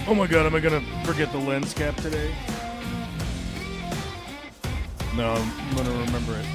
Oh my god, am I gonna forget the lens cap today? No, I'm gonna remember it.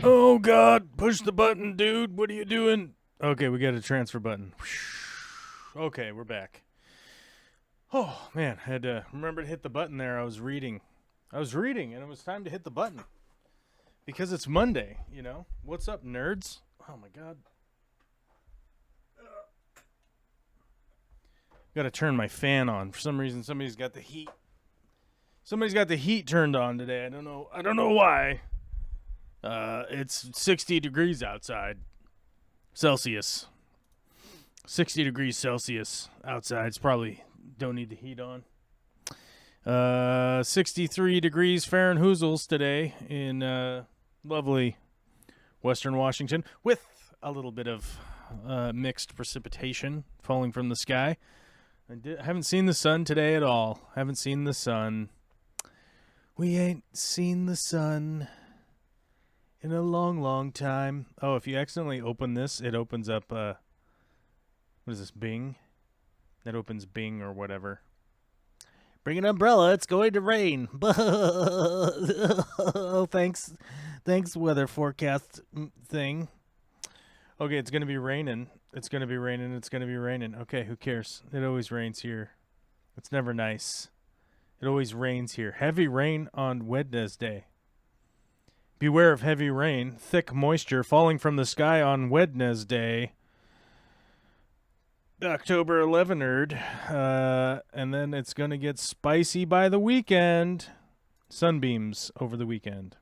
Oh god, push the button, dude. What are you doing? Okay, we got a transfer button. Okay, we're back. Oh man, I had to remember to hit the button there. I was reading and it was time to hit the button. Because it's Monday, you know? What's up, nerds? Oh my god. Gotta turn my fan on. For some reason, somebody's got the heat. Somebody's got the heat turned on today. I don't know why. It's 60 degrees outside. Celsius. 60 degrees Celsius outside. It's probably don't need the heat on. 63 degrees Fahrenheit today in lovely Western Washington with a little bit of mixed precipitation falling from the sky. I haven't seen the sun today at all. Haven't seen the sun. We ain't seen the sun in a long, long time. Oh, if you accidentally open this, it opens up, what is this, Bing? That opens Bing or whatever. Bring an umbrella, it's going to rain. Oh, thanks, weather forecast thing. Okay, it's going to be raining. It's going to be raining. Okay, who cares? It always rains here. It's never nice. It always rains here. Heavy rain on Wednesday. Beware of heavy rain, thick moisture falling from the sky on Wednesday, October 11th, and then it's going to get spicy by the weekend. Sunbeams over the weekend.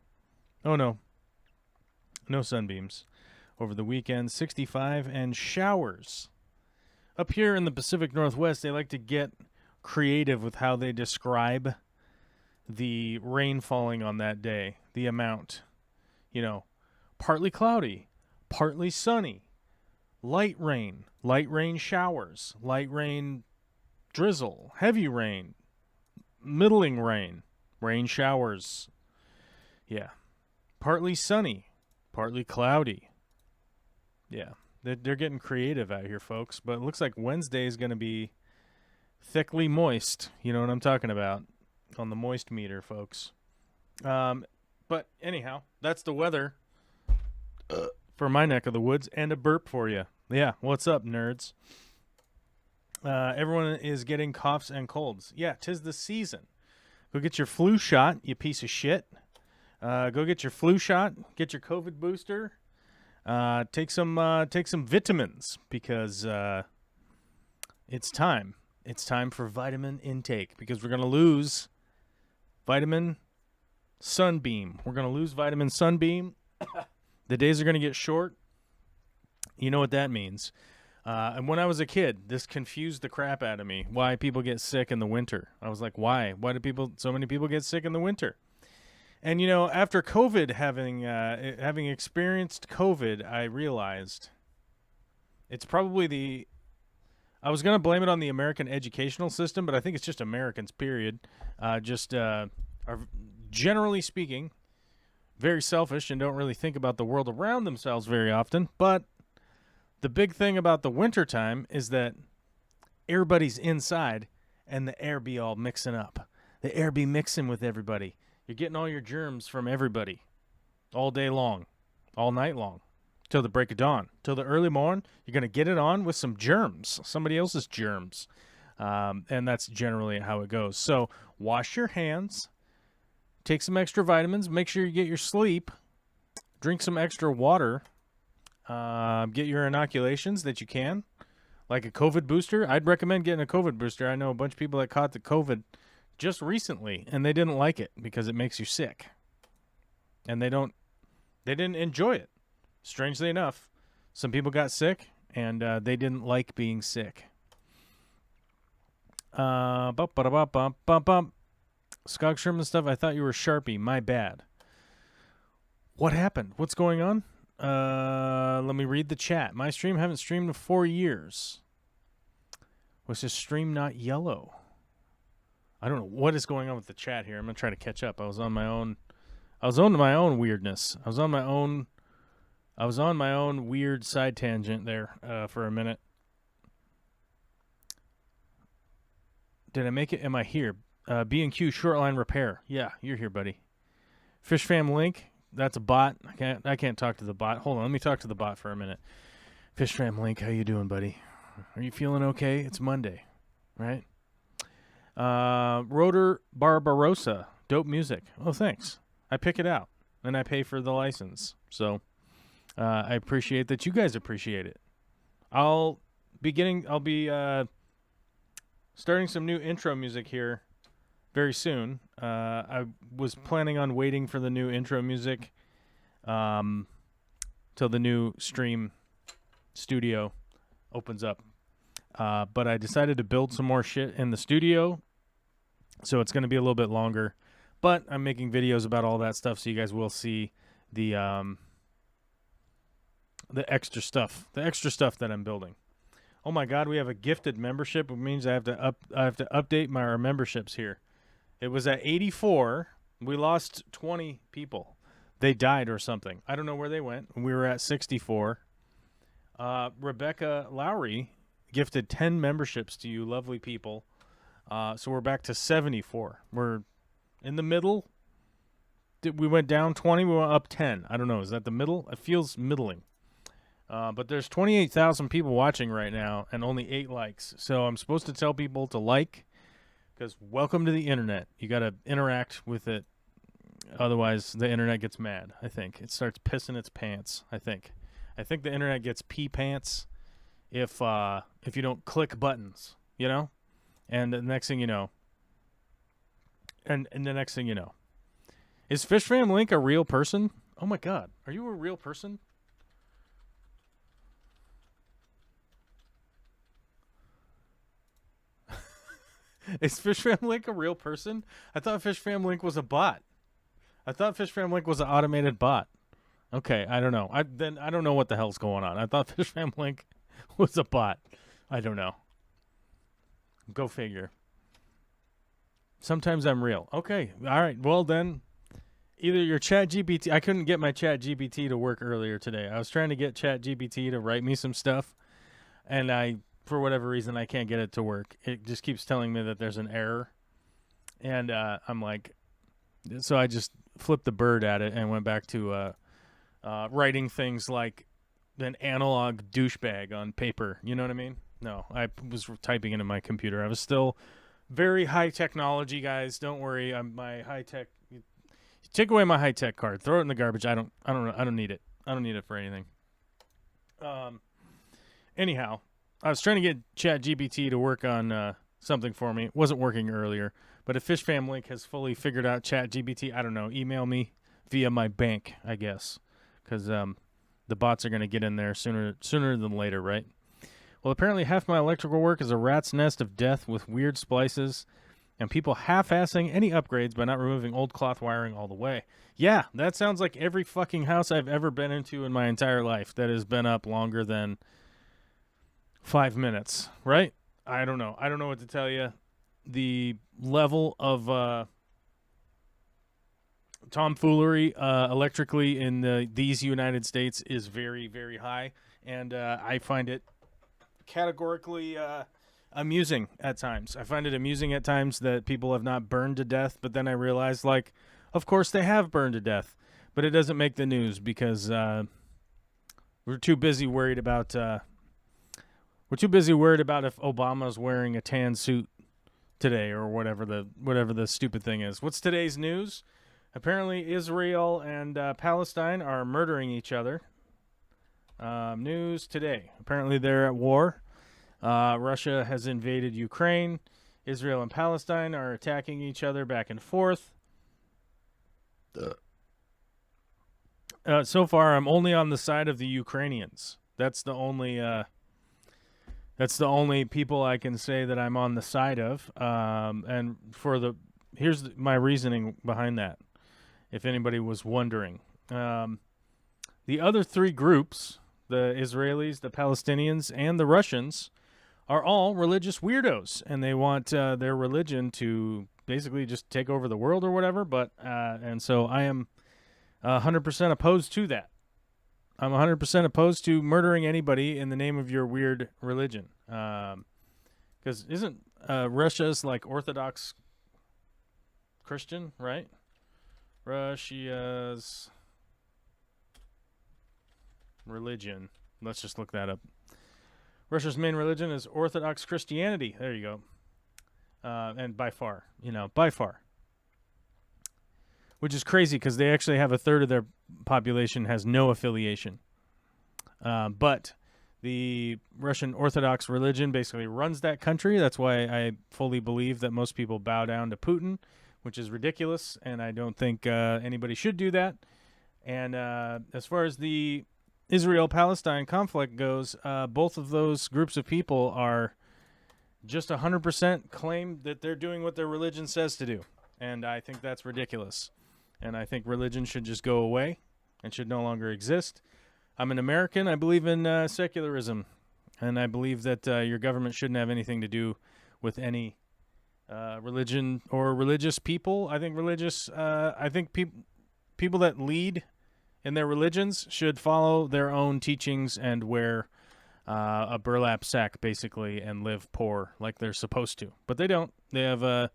Oh, no. No sunbeams over the weekend. 65 and showers. Up here in the Pacific Northwest, they like to get creative with how they describe the rain falling on that day, the amount. You know, partly cloudy, partly sunny, light rain showers, light rain drizzle, heavy rain, middling rain, rain showers. Yeah. Partly sunny, partly cloudy. Yeah. They're getting creative out here, folks. But it looks like Wednesday is going to be thickly moist. You know what I'm talking about on the moist meter, folks. But anyhow, that's the weather for my neck of the woods, and a burp for you. Yeah, what's up, nerds? Everyone is getting coughs and colds. Yeah, 'tis the season. Go get your flu shot, you piece of shit. Go get your flu shot. Get your COVID booster. Take some vitamins because it's time. it's time for vitamin intake because we're going to lose vitamin sunbeam. We're going to lose vitamin sunbeam. The days are going to get short. You know what that means. And when I was a kid, this confused the crap out of me. Why people get sick in the winter. I was like, why? Why do so many people get sick in the winter? And, you know, after COVID, having experienced COVID, I realized it's probably I was going to blame it on the American educational system, but I think it's just Americans, period. Are, generally speaking, very selfish and don't really think about the world around themselves very often. But the big thing about the wintertime is that everybody's inside and the air be all mixing up. The air be mixing with everybody. You're getting all your germs from everybody all day long, all night long, till the break of dawn, till the early morn. You're going to get it on with some germs, somebody else's germs. And that's generally how it goes. So wash your hands, take some extra vitamins, make sure you get your sleep, drink some extra water, get your inoculations that you can, like a COVID booster. I'd recommend getting a COVID booster. I know a bunch of people that caught the COVID just recently, and they didn't like it because it makes you sick. And they didn't enjoy it. Strangely enough, some people got sick, and they didn't like being sick. Skog Sherman stuff, I thought you were Sharpie. My bad. What happened? What's going on? Let me read the chat. My stream, haven't streamed in 4 years. Was his stream not yellow? I don't know what is going on with the chat here. I'm going to try to catch up. I was on my own weirdness. I was on my own weird side tangent there for a minute. Did I make it? Am I here? B&Q Shortline Repair. Yeah, you're here, buddy. Fish Fam Link. That's a bot. I can't talk to the bot. Hold on, let me talk to the bot for a minute. Fish Fam Link, how you doing, buddy? Are you feeling okay? It's Monday, right? Rotor Barbarossa. Dope music. Oh, thanks. I pick it out, and I pay for the license. So I appreciate that you guys appreciate it. I'll be starting some new intro music here very soon. I was planning on waiting for the new intro music till the new stream studio opens up. But I decided to build some more shit in the studio, so it's going to be a little bit longer. But I'm making videos about all that stuff, so you guys will see the extra stuff that I'm building. Oh my God, we have a gifted membership, which means I have to update our memberships here. It was at 84. We lost 20 people. They died or something. I don't know where they went. We were at 64. Rebecca Lowry gifted 10 memberships to you lovely people. So we're back to 74. We're in the middle. We went down 20. We went up 10. I don't know. Is that the middle? It feels middling. But there's 28,000 people watching right now and only 8 likes. So I'm supposed to tell people to like, because welcome to the internet. You got to interact with it. Otherwise, the internet gets mad, I think. It starts pissing its pants, I think. I think the internet gets pee pants if you don't click buttons, you know? And the next thing you know, is Fish Fam Link a real person? Oh my God, are you a real person? Is Fish Fam Link a real person? I thought Fish Fam Link was a bot. I thought Fish Fam Link was an automated bot. Okay, I don't know. I don't know what the hell's going on. I thought Fish Fam Link was a bot. I don't know. Go figure. Sometimes I'm real. Okay, all right. Well then, either your ChatGPT. I couldn't get my ChatGPT to work earlier today. I was trying to get ChatGPT to write me some stuff, and for whatever reason, I can't get it to work. It just keeps telling me that there's an error, and I'm like, so I just flipped the bird at it and went back to writing things like an analog douchebag on paper. You know what I mean? No, I was typing into my computer. I was still very high technology, guys. Don't worry. I'm my high tech. You take away my high tech card. Throw it in the garbage. I don't need it. I don't need it for anything. Anyhow, I was trying to get ChatGPT to work on something for me. It wasn't working earlier. But if Fish Fam Link has fully figured out ChatGPT, I don't know, email me via my bank, I guess. Because the bots are going to get in there sooner than later, right? Well, apparently half my electrical work is a rat's nest of death with weird splices and people half-assing any upgrades by not removing old cloth wiring all the way. Yeah, that sounds like every fucking house I've ever been into in my entire life that has been up longer than 5 minutes, right? I don't know. I don't know what to tell you. The level of tomfoolery electrically in these United States is very, very high, and I find it categorically amusing at times. I find it amusing at times that people have not burned to death, but then I realize, like, of course they have burned to death, but it doesn't make the news because we're too busy worried about if Obama's wearing a tan suit today or whatever the stupid thing is. What's today's news? Apparently Israel and Palestine are murdering each other. News today. Apparently they're at war. Russia has invaded Ukraine. Israel and Palestine are attacking each other back and forth. So far, I'm only on the side of the Ukrainians. That's the only people I can say that I'm on the side of. And here's my reasoning behind that, if anybody was wondering. The other three groups, the Israelis, the Palestinians, and the Russians, are all religious weirdos, and they want their religion to basically just take over the world or whatever. And so I am 100% opposed to that. I'm 100% opposed to murdering anybody in the name of your weird religion. Because isn't Russia's like Orthodox Christian, right? Russia's religion. Let's just look that up. Russia's main religion is Orthodox Christianity. There you go. And by far. Which is crazy because they actually have a third of their population has no affiliation. But the Russian Orthodox religion basically runs that country. That's why I fully believe that most people bow down to Putin, which is ridiculous, and I don't think anybody should do that. And as far as the Israel-Palestine conflict goes, both of those groups of people are just 100% claim that they're doing what their religion says to do. And I think that's ridiculous. And I think religion should just go away and should no longer exist. I'm an American. I believe in secularism. And I believe that your government shouldn't have anything to do with any religion or religious people. I think people that lead in their religions should follow their own teachings and wear a burlap sack, basically, and live poor like they're supposed to. But they don't. They have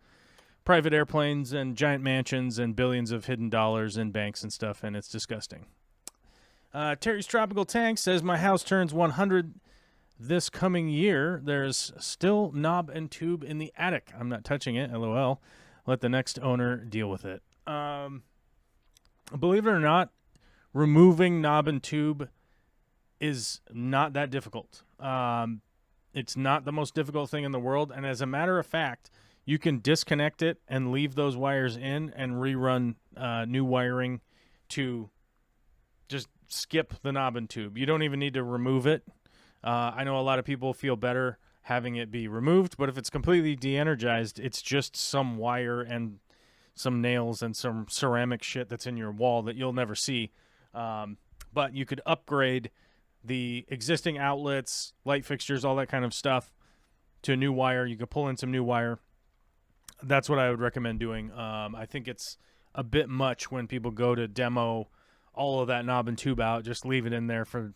private airplanes and giant mansions and billions of hidden dollars in banks and stuff, and it's disgusting. Terry's Tropical Tank says, my house turns 100 this coming year. There's still knob and tube in the attic. I'm not touching it, LOL. Let the next owner deal with it. Believe it or not, removing knob and tube is not that difficult. It's not the most difficult thing in the world, and as a matter of fact, you can disconnect it and leave those wires in and rerun new wiring to just skip the knob and tube. You don't even need to remove it. I know a lot of people feel better having it be removed, but if it's completely de-energized, it's just some wire and some nails and some ceramic shit that's in your wall that you'll never see. But you could upgrade the existing outlets, light fixtures, all that kind of stuff to a new wire. You could pull in some new wire. That's what I would recommend doing. I think it's a bit much when people go to demo all of that knob and tube out. Just leave it in there for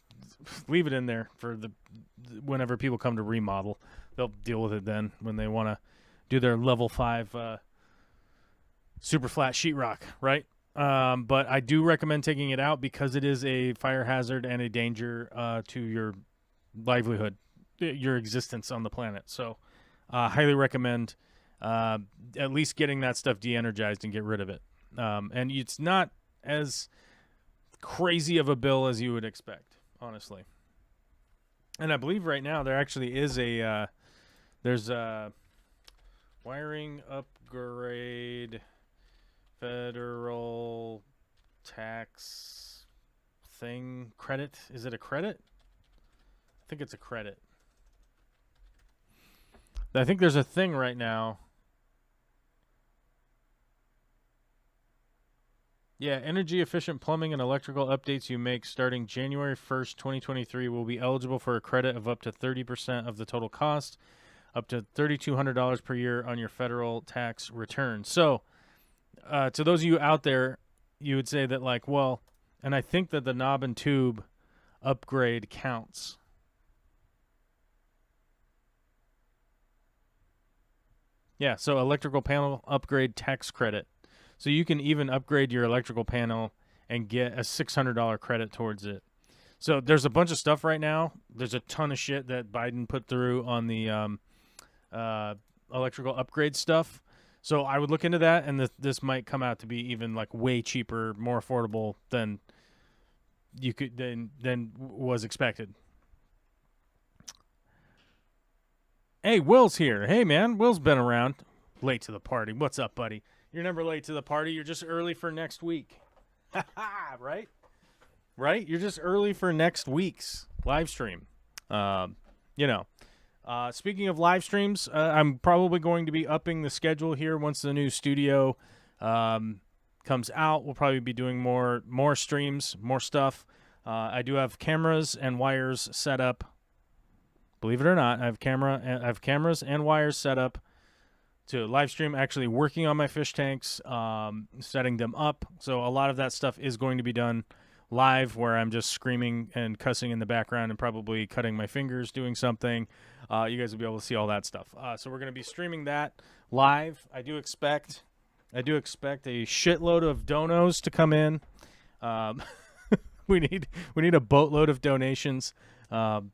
whenever people come to remodel. They'll deal with it then when they want to do their level 5 super flat sheetrock, right? But I do recommend taking it out because it is a fire hazard and a danger to your livelihood, your existence on the planet. So highly recommend at least getting that stuff de-energized and get rid of it. And it's not as crazy of a bill as you would expect, honestly. And I believe right now there actually is there's Wiring upgrade federal tax thing credit. Is it a credit? I think it's a credit. I think there's a thing right now. Yeah, energy efficient plumbing and electrical updates you make starting January 1st, 2023 will be eligible for a credit of up to 30% of the total cost, up to $3,200 per year on your federal tax return. So, to those of you out there, you would say that, like, well, and I think that the knob and tube upgrade counts. Yeah, so electrical panel upgrade tax credit. So you can even upgrade your electrical panel and get a $600 credit towards it. So there's a bunch of stuff right now. There's a ton of shit that Biden put through on the electrical upgrade stuff. So I would look into that, and this might come out to be even like way cheaper, more affordable than you could than was expected. Hey, Will's here. Hey, man, Will's been around. Late to the party. What's up, buddy? You're never late to the party. You're just early for next week. Right? Right? You're just early for next week's live stream. Speaking of live streams, I'm probably going to be upping the schedule here once the new studio comes out. We'll probably be doing more streams, more stuff. I do have cameras and wires set up. Believe it or not, I have cameras and wires set up to live stream, actually working on my fish tanks, setting them up. So a lot of that stuff is going to be done live, where I'm just screaming and cussing in the background and probably cutting my fingers doing something. You guys will be able to see all that stuff. So we're going to be streaming that live. I do expect a shitload of donos to come in. We need a boatload of donations to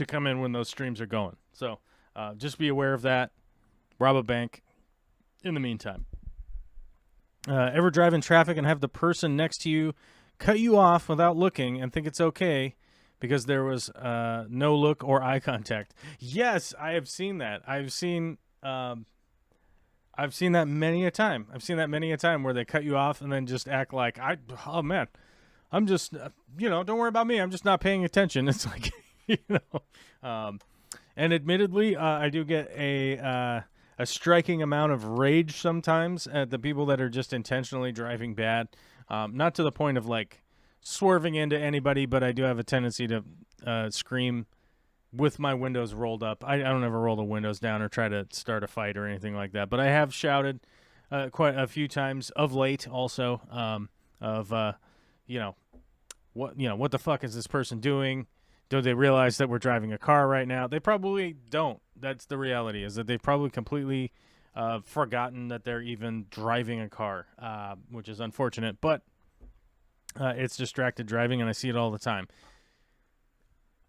come in when those streams are going. So just be aware of that. Rob a bank in the meantime. Ever drive in traffic and have the person next to you cut you off without looking and think it's okay because there was no look or eye contact? Yes, I have seen that. I've seen that many a time. I've seen that many a time where they cut you off and then just act like, I'm just, don't worry about me. I'm just not paying attention. It's like, and admittedly, I do get a striking amount of rage sometimes at the people that are just intentionally driving bad. Not to the point of like swerving into anybody, but I do have a tendency to scream with my windows rolled up. I don't ever roll the windows down or try to start a fight or anything like that. But I have shouted quite a few times of late also what the fuck is this person doing? Do they realize that we're driving a car right now? They probably don't. That's the reality, is that they've probably completely forgotten that they're even driving a car, which is unfortunate. But it's distracted driving, and I see it all the time.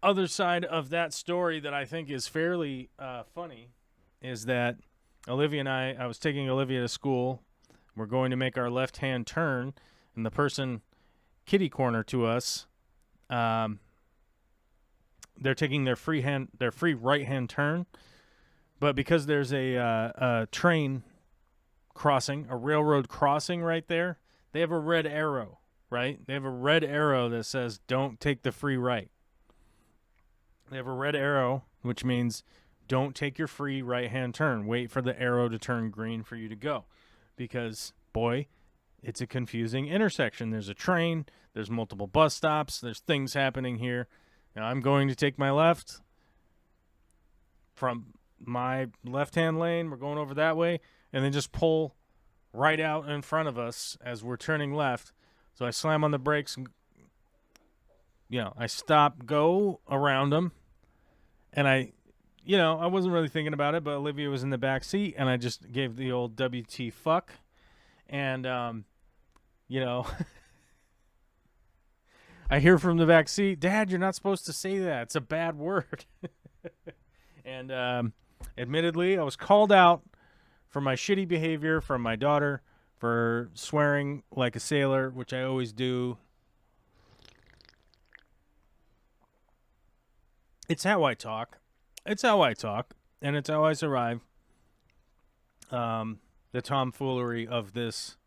Other side of that story that I think is fairly funny is that Olivia and I was taking Olivia to school. We're going to make our left-hand turn, and the person kitty corner to us, they're taking their free right-hand turn, but because there's a train crossing, a railroad crossing right there, they have a red arrow, right? They have a red arrow that says, don't take the free right. They have a red arrow, which means don't take your free right-hand turn. Wait for the arrow to turn green for you to go, because, boy, it's a confusing intersection. There's a train, there's multiple bus stops, there's things happening here. Now, I'm going to take my left from my left-hand lane. We're going over that way, and then just pull right out in front of us as we're turning left. So I slam on the brakes, and I stop, go around them, and I wasn't really thinking about it, but Olivia was in the back seat, and I just gave the old WT fuck, and I hear from the back seat, Dad, you're not supposed to say that. It's a bad word. And admittedly, I was called out for my shitty behavior from my daughter for swearing like a sailor, which I always do. It's how I talk. and it's how I survive the tomfoolery of this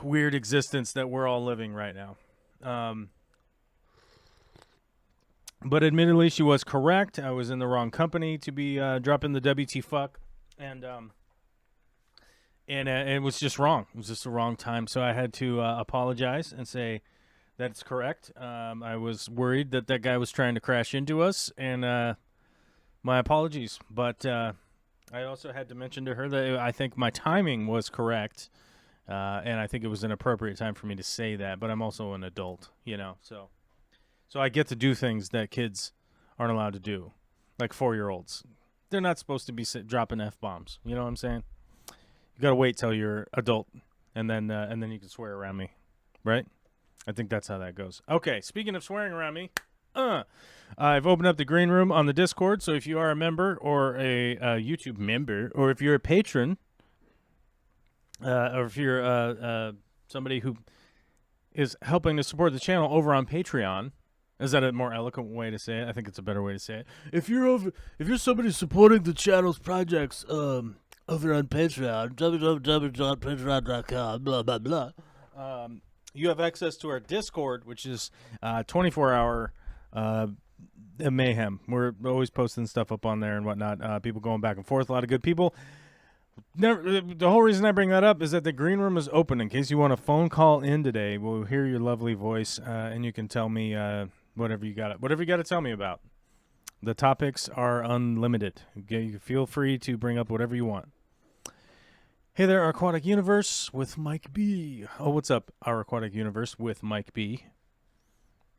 weird existence that we're all living right now. But admittedly, she was correct. I was in the wrong company to be dropping the WT fuck, and it was just wrong. It was just the wrong time, so I had to apologize and say that it's correct. I was worried that guy was trying to crash into us, and my apologies. But I also had to mention to her that I think my timing was correct, and I think it was an appropriate time for me to say that. But I'm also an adult, so I get to do things that kids aren't allowed to do, like 4-year-olds. They're not supposed to be dropping F-bombs. You know what I'm saying? You got to wait till you're adult, and then you can swear around me, right? I think that's how that goes. Okay, speaking of swearing around me, I've opened up the green room on the Discord, so if you are a member or a YouTube member, or if you're a patron, or if you're somebody who is helping to support the channel over on Patreon. Is that a more eloquent way to say it? I think it's a better way to say it. If you're somebody supporting the channel's projects over on Patreon, www.patreon.com, blah, blah, blah, you have access to our Discord, which is 24-hour mayhem. We're always posting stuff up on there and whatnot. People going back and forth. A lot of good people. The whole reason I bring that up is that the green room is open. In case you want a phone call in today, we'll hear your lovely voice, and you can tell me whatever you got to tell me about. The topics are unlimited. Okay, you feel free to bring up whatever you want. Hey there, Our Aquatic Universe with Mike B. Oh, what's up, Our Aquatic Universe with Mike B.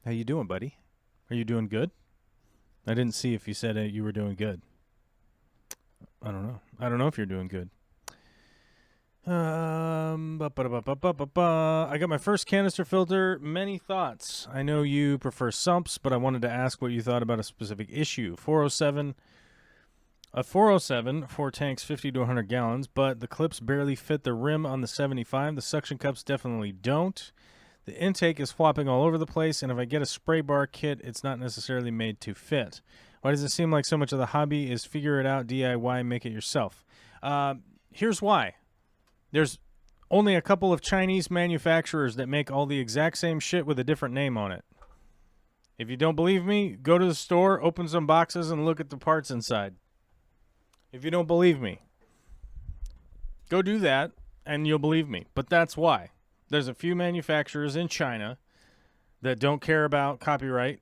How you doing, buddy? Are you doing good? I didn't see if you said you were doing good. I don't know. I don't know if you're doing good. I got my first canister filter. Many thoughts. I know you prefer sumps, but I wanted to ask what you thought about a specific issue. 407. A 407, 4 tanks, 50 to 100 gallons, but the clips barely fit the rim on the 75. The suction cups definitely don't. The intake is flopping all over the place, and if I get a spray bar kit, it's not necessarily made to fit. Why does it seem like so much of the hobby is figure it out, DIY, make it yourself? Here's why. There's only a couple of Chinese manufacturers that make all the exact same shit with a different name on it. If you don't believe me, go to the store, open some boxes, and look at the parts inside. If you don't believe me, go do that, and you'll believe me. But that's why. There's a few manufacturers in China that don't care about copyright,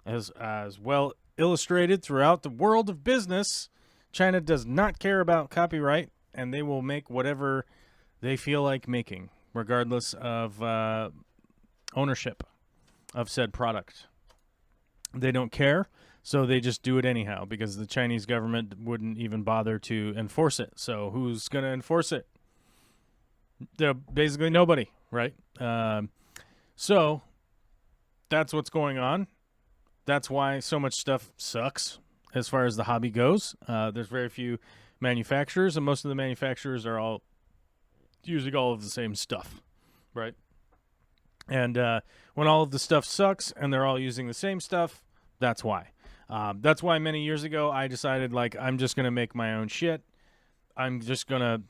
as well illustrated throughout the world of business. China does not care about copyright, and they will make whatever they feel like making, regardless of ownership of said product. They don't care, so they just do it anyhow, because the Chinese government wouldn't even bother to enforce it. So who's going to enforce it? They're basically nobody, right? So that's what's going on. That's why so much stuff sucks as far as the hobby goes. There's very few manufacturers, and most of the manufacturers are all using all of the same stuff, right? And when all of the stuff sucks and they're all using the same stuff, that's why. That's why many years ago I decided, like, I'm just going to make my own shit. I'm just going to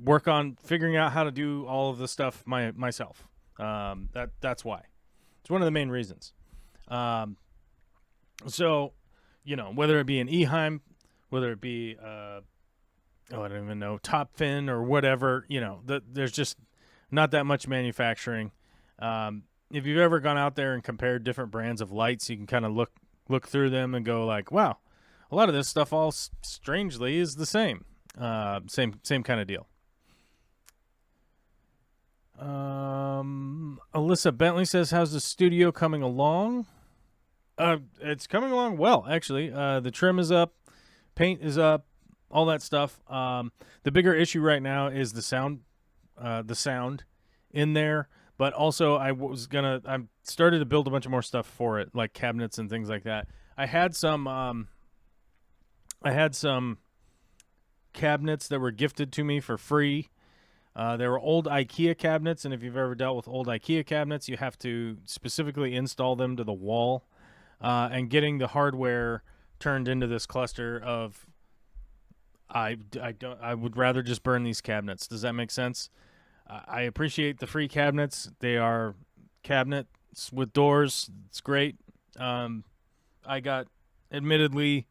work on figuring out how to do all of the stuff myself. That's why. It's one of the main reasons. So, whether it be an Eheim, whether it be, I don't even know, Top Fin or whatever, there's just not that much manufacturing. If you've ever gone out there and compared different brands of lights, you can kind of look through them and go like, wow, a lot of this stuff all strangely is the same. Same kind of deal. Alyssa Bentley says, how's the studio coming along? It's coming along well, actually. The trim is up, paint is up, all that stuff. The bigger issue right now is the sound in there. But also, I started to build a bunch of more stuff for it, like cabinets and things like that. I had some cabinets that were gifted to me for free. They were old Ikea cabinets, and if you've ever dealt with old Ikea cabinets, you have to specifically install them to the wall. And getting the hardware turned into this cluster of I would rather just burn these cabinets. Does that make sense? I appreciate the free cabinets. They are cabinets with doors. It's great. I got admittedly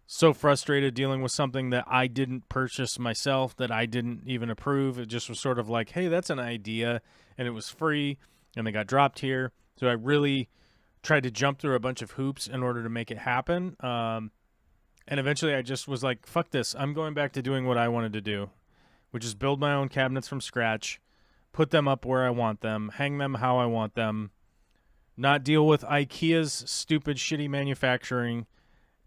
so frustrated dealing with something that I didn't purchase myself, that I didn't even approve. It just was sort of like, hey, that's an idea, and it was free, and they got dropped here. So I really tried to jump through a bunch of hoops in order to make it happen. And eventually I just was like, fuck this. I'm going back to doing what I wanted to do, which is build my own cabinets from scratch, put them up where I want them, hang them how I want them, not deal with Ikea's stupid, shitty manufacturing.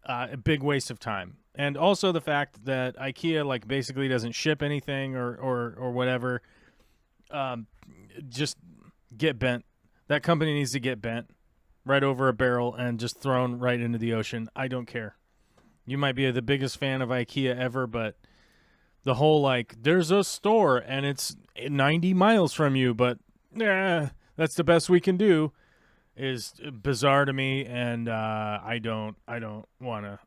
A big waste of time. And also the fact that Ikea like basically doesn't ship anything or whatever. Just get bent. That company needs to get bent right over a barrel and just thrown right into the ocean. I don't care. You might be the biggest fan of Ikea ever, but the whole like there's a store and it's 90 miles from you, but that's the best we can do is bizarre to me, and I don't want to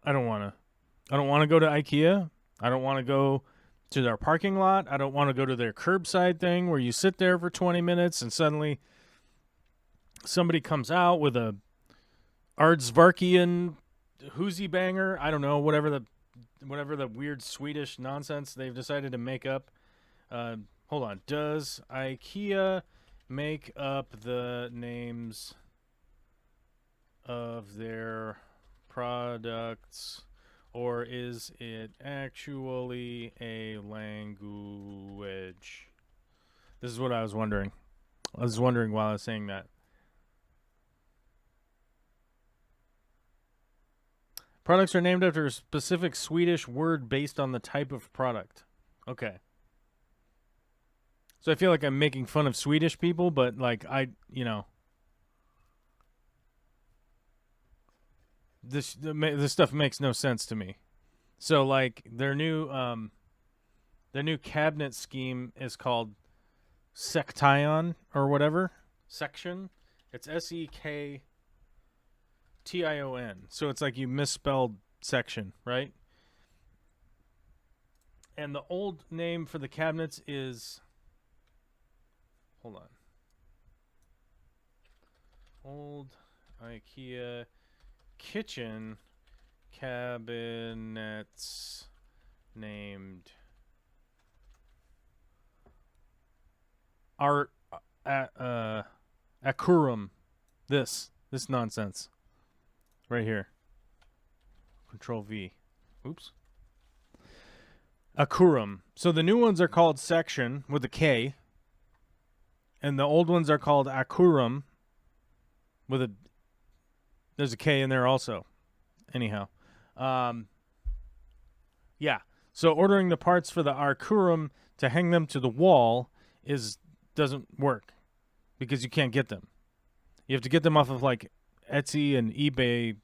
go to Ikea. I don't want to go to their parking lot. I don't want to go to their curbside thing where you sit there for 20 minutes and suddenly somebody comes out with a Ardsvarkian hoozy banger. I don't know, whatever the weird Swedish nonsense they've decided to make up. Hold on. Does Ikea make up the names of their products, or is it actually a language? This is what I was wondering. I was wondering while I was saying that. Products are named after a specific Swedish word based on the type of product. Okay. So I feel like I'm making fun of Swedish people, but like this stuff makes no sense to me. So like their new cabinet scheme is called Section or whatever. Section. It's Sektion. So it's like you misspelled section, right? And the old name for the cabinets is, hold on. Old Ikea kitchen cabinets named Akurum. This nonsense right here. Control V. Oops. Akurum. So the new ones are called Section with a K, and the old ones are called Akurum with a. There's a K in there also. Anyhow. Yeah. So ordering the parts for the Arkurum to hang them to the wall doesn't work because you can't get them. You have to get them off of like Etsy and eBay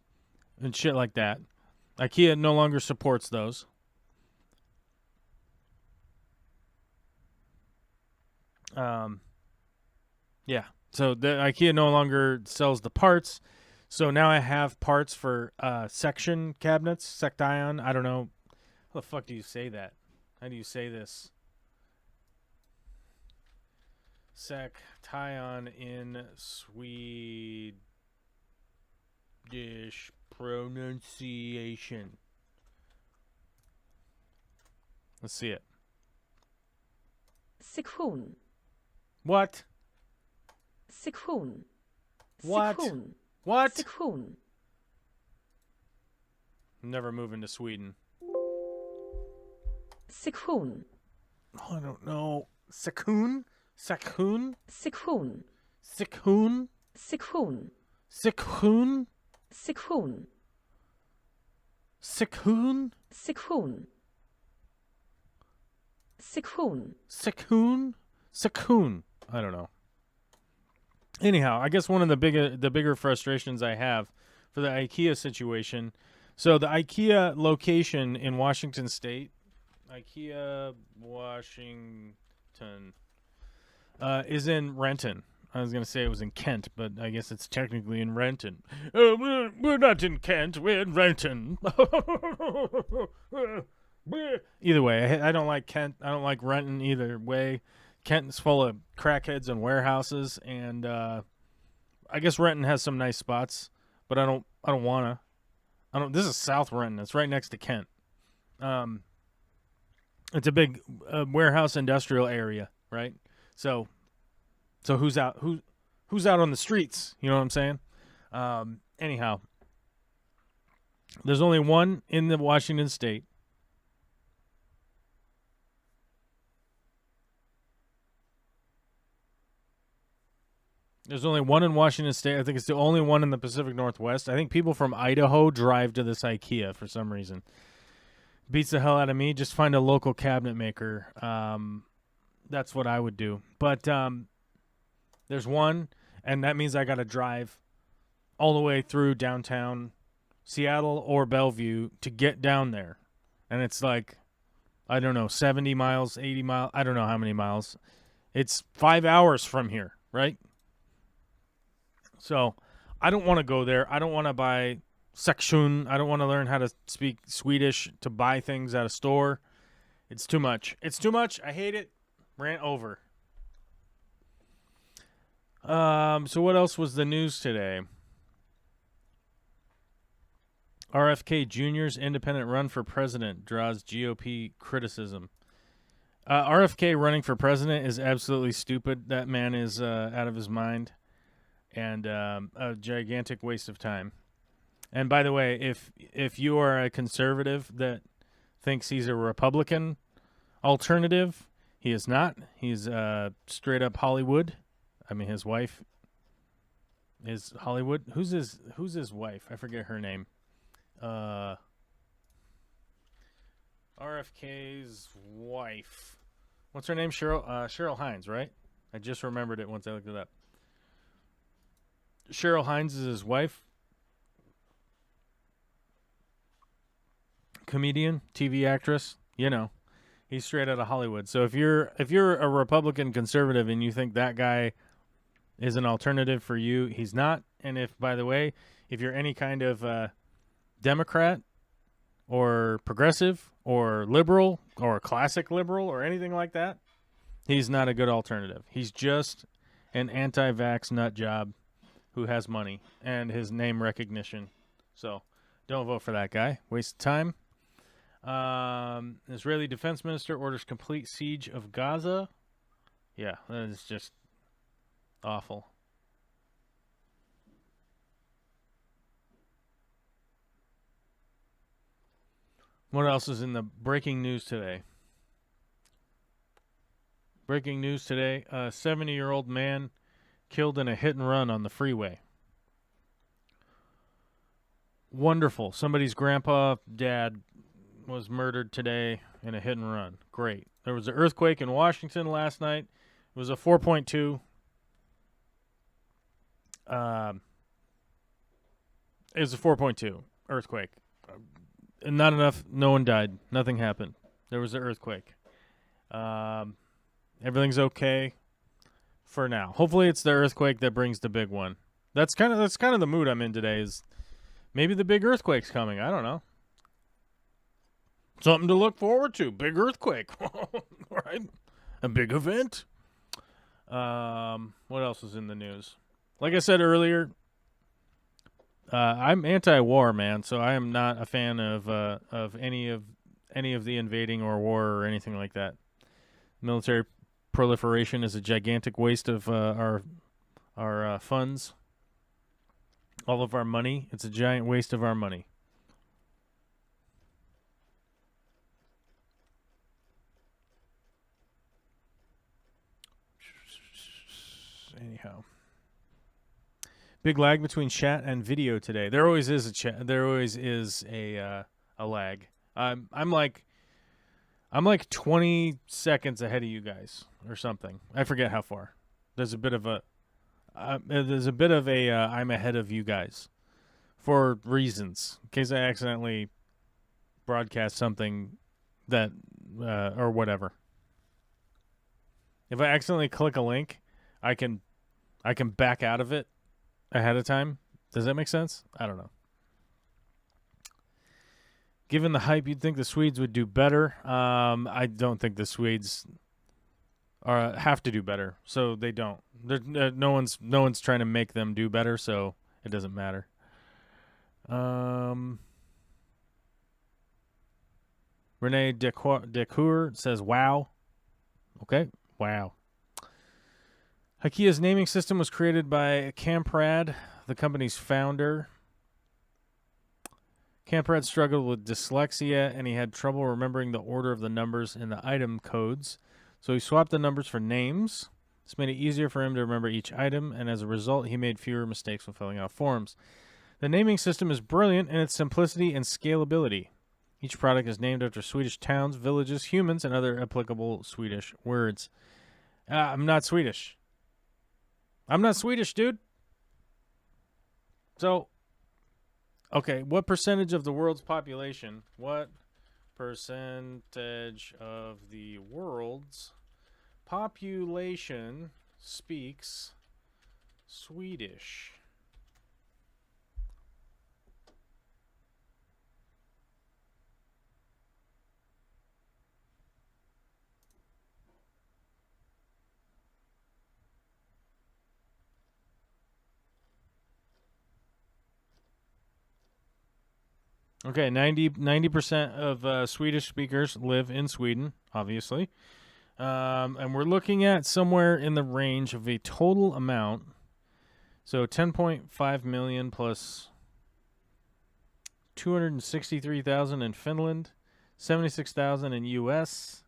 and shit like that. Ikea no longer supports those. Yeah. So the Ikea no longer sells the parts. So now I have parts for section cabinets, Section. I don't know. How the fuck do you say that? How do you say this? Section in Swedish pronunciation. Let's see it. Sektion. What? Sektion. What? Sektion. What? Sektion. I'm never moving to Sweden. Sektion. Oh, I don't know. Sektion? Sektion? Sektion. Sektion? Sektion. Sektion? Sektion. Sektion? Sektion. Sektion. Sektion? Sektion. I don't know. Anyhow, I guess one of the bigger frustrations I have for the IKEA situation. So the IKEA location in Washington State, IKEA Washington, is in Renton. I was going to say it was in Kent, but I guess it's technically in Renton. We're not in Kent. We're in Renton. Either way, I don't like Kent. I don't like Renton either way. Kent is full of crackheads and warehouses, and I guess Renton has some nice spots, but I don't wanna. This is South Renton. It's right next to Kent. It's a big warehouse industrial area, right? So who's out? Who's out on the streets? You know what I'm saying? Anyhow, there's only one in the Washington state. There's only one in Washington State. I think it's the only one in the Pacific Northwest. I think people from Idaho drive to this Ikea for some reason. Beats the hell out of me. Just find a local cabinet maker. That's what I would do. But there's one, and that means I got to drive all the way through downtown Seattle or Bellevue to get down there. And it's like, I don't know, 70 miles, 80 miles. I don't know how many miles. It's 5 hours from here, right? So I don't want to go there. I don't want to buy section. I don't want to learn how to speak Swedish to buy things at a store. It's too much. It's too much. I hate it. Rant over. So what else was the news today? RFK Jr.'s independent run for president draws GOP criticism. RFK running for president is absolutely stupid. That man is out of his mind. And a gigantic waste of time. And by the way, if you are a conservative that thinks he's a Republican alternative, he is not. He's straight up Hollywood. I mean, his wife is Hollywood. Who's his wife? I forget her name. RFK's wife. What's her name? Cheryl Hines, right? I just remembered it once I looked it up. Cheryl Hines is his wife. Comedian, TV actress, you know. He's straight out of Hollywood. So if you're a Republican conservative and you think that guy is an alternative for you, he's not. And if, by the way, if you're any kind of Democrat or progressive or liberal or classic liberal or anything like that, he's not a good alternative. He's just an anti-vax nut job who has money and his name recognition. So don't vote for that guy. Waste of time. Israeli defense minister orders complete siege of Gaza. Yeah, that is just awful. What else is in the breaking news today? Breaking news today, a 70-year-old man killed in a hit and run on the freeway. Wonderful. Somebody's dad was murdered today in a hit and run. Great. There was an earthquake in Washington last night. It was a 4.2. It was a 4.2 earthquake. Not enough. No one died. Nothing happened. There was an earthquake. Everything's okay for now. Hopefully it's the earthquake that brings the big one. That's kind of the mood I'm in today, is maybe the big earthquake's coming. I don't know. Something to look forward to. Big earthquake. Right? A big event. What else is in the news? Like I said earlier, I'm anti-war, man, so I am not a fan of any of the invading or war or anything like that. Military proliferation is a gigantic waste of our funds, all of our money. It's a giant waste of our money. Anyhow, big lag between chat and video today. There always is a chat. There always is a lag. I'm like 20 seconds ahead of you guys or something. I forget how far. There's a bit of a I'm ahead of you guys for reasons, in case I accidentally broadcast something that or whatever. If I accidentally click a link, I can I can back out of it ahead of time. Does that make sense? I don't know. Given the hype, you'd think the Swedes would do better. I don't think the Swedes have to do better, so they don't. No one's trying to make them do better, so it doesn't matter. Renee Decour says, "Wow." Okay, wow. Ikea's naming system was created by Kamprad, the company's founder. Kamprad struggled with dyslexia, and he had trouble remembering the order of the numbers in the item codes. So he swapped the numbers for names. This made it easier for him to remember each item, and as a result, he made fewer mistakes when filling out forms. The naming system is brilliant in its simplicity and scalability. Each product is named after Swedish towns, villages, humans, and other applicable Swedish words. I'm not Swedish. I'm not Swedish, dude. So, okay, what percentage of the world's population? What percentage of the world's population speaks Swedish? Okay, 90% of Swedish speakers live in Sweden, obviously. And we're looking at somewhere in the range of a total amount. So 10.5 million plus 263,000 in Finland, 76,000 in U.S.,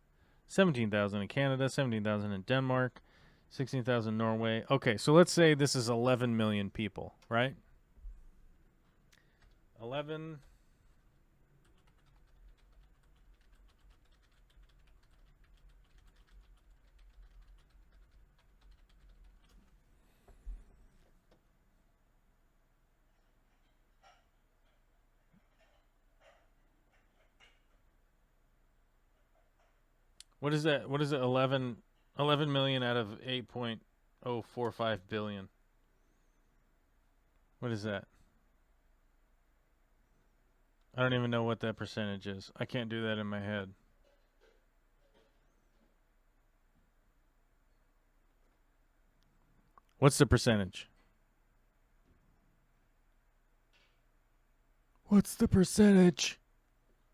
17,000 in Canada, 17,000 in Denmark, 16,000 in Norway. Okay, so let's say this is 11 million people, right? 11... What is that? What is it? 11 million out of 8.045 billion. What is that? I don't even know what that percentage is. I can't do that in my head. What's the percentage? What's the percentage?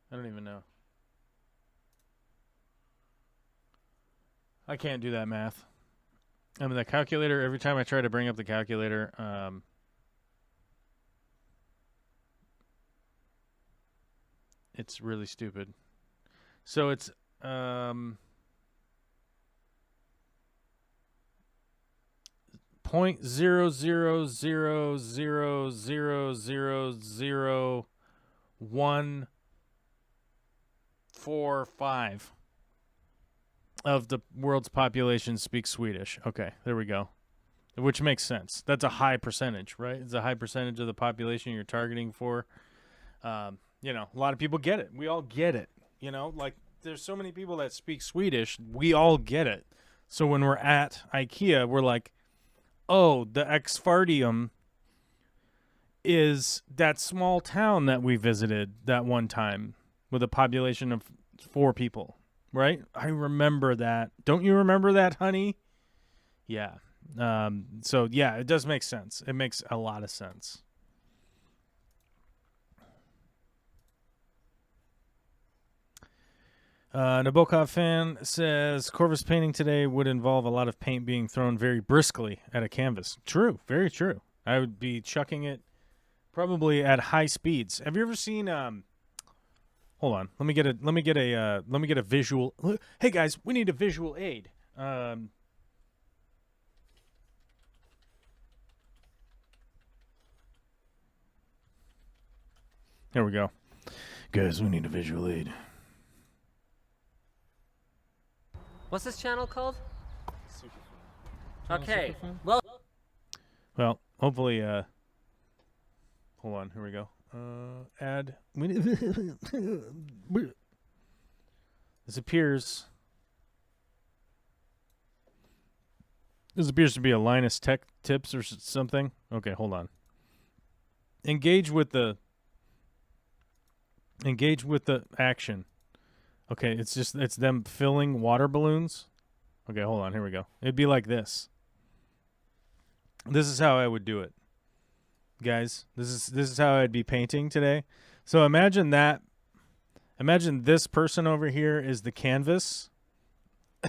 I don't even know. I can't do that math. I mean, the calculator, every time I try to bring up the calculator, it's really stupid. So it's 0.0000000145 of the world's population speaks Swedish. Okay, there we go. Which makes sense. That's a high percentage, right? It's a high percentage of the population you're targeting for. You know, a lot of people get it. We all get it. You know, like there's so many people that speak Swedish. We all get it. So when we're at Ikea, we're like, oh, the Exfardium is that small town that we visited that one time with a population of 4 people, right? I remember that. Don't you remember that, honey? Yeah. So, yeah, it does make sense. It makes a lot of sense. Nabokov fan says, Corvus painting today would involve a lot of paint being thrown very briskly at a canvas. True, very true. I would be chucking it probably at high speeds. Have you ever seen hold on. Let me get a visual. Hey guys, we need a visual aid. There we go. Guys, we need a visual aid. What's this channel called? Superfan. Okay. Superfan? Well, hopefully, hold on, here we go. Add. This appears This appears to be a Linus Tech Tips or something. Okay, hold on. Engage with the action. Okay, it's them filling water balloons. Okay, hold on. Here we go. It'd be like this. This is how I would do it, guys. This is how I'd be painting today. So imagine that. Imagine this person over here is the canvas,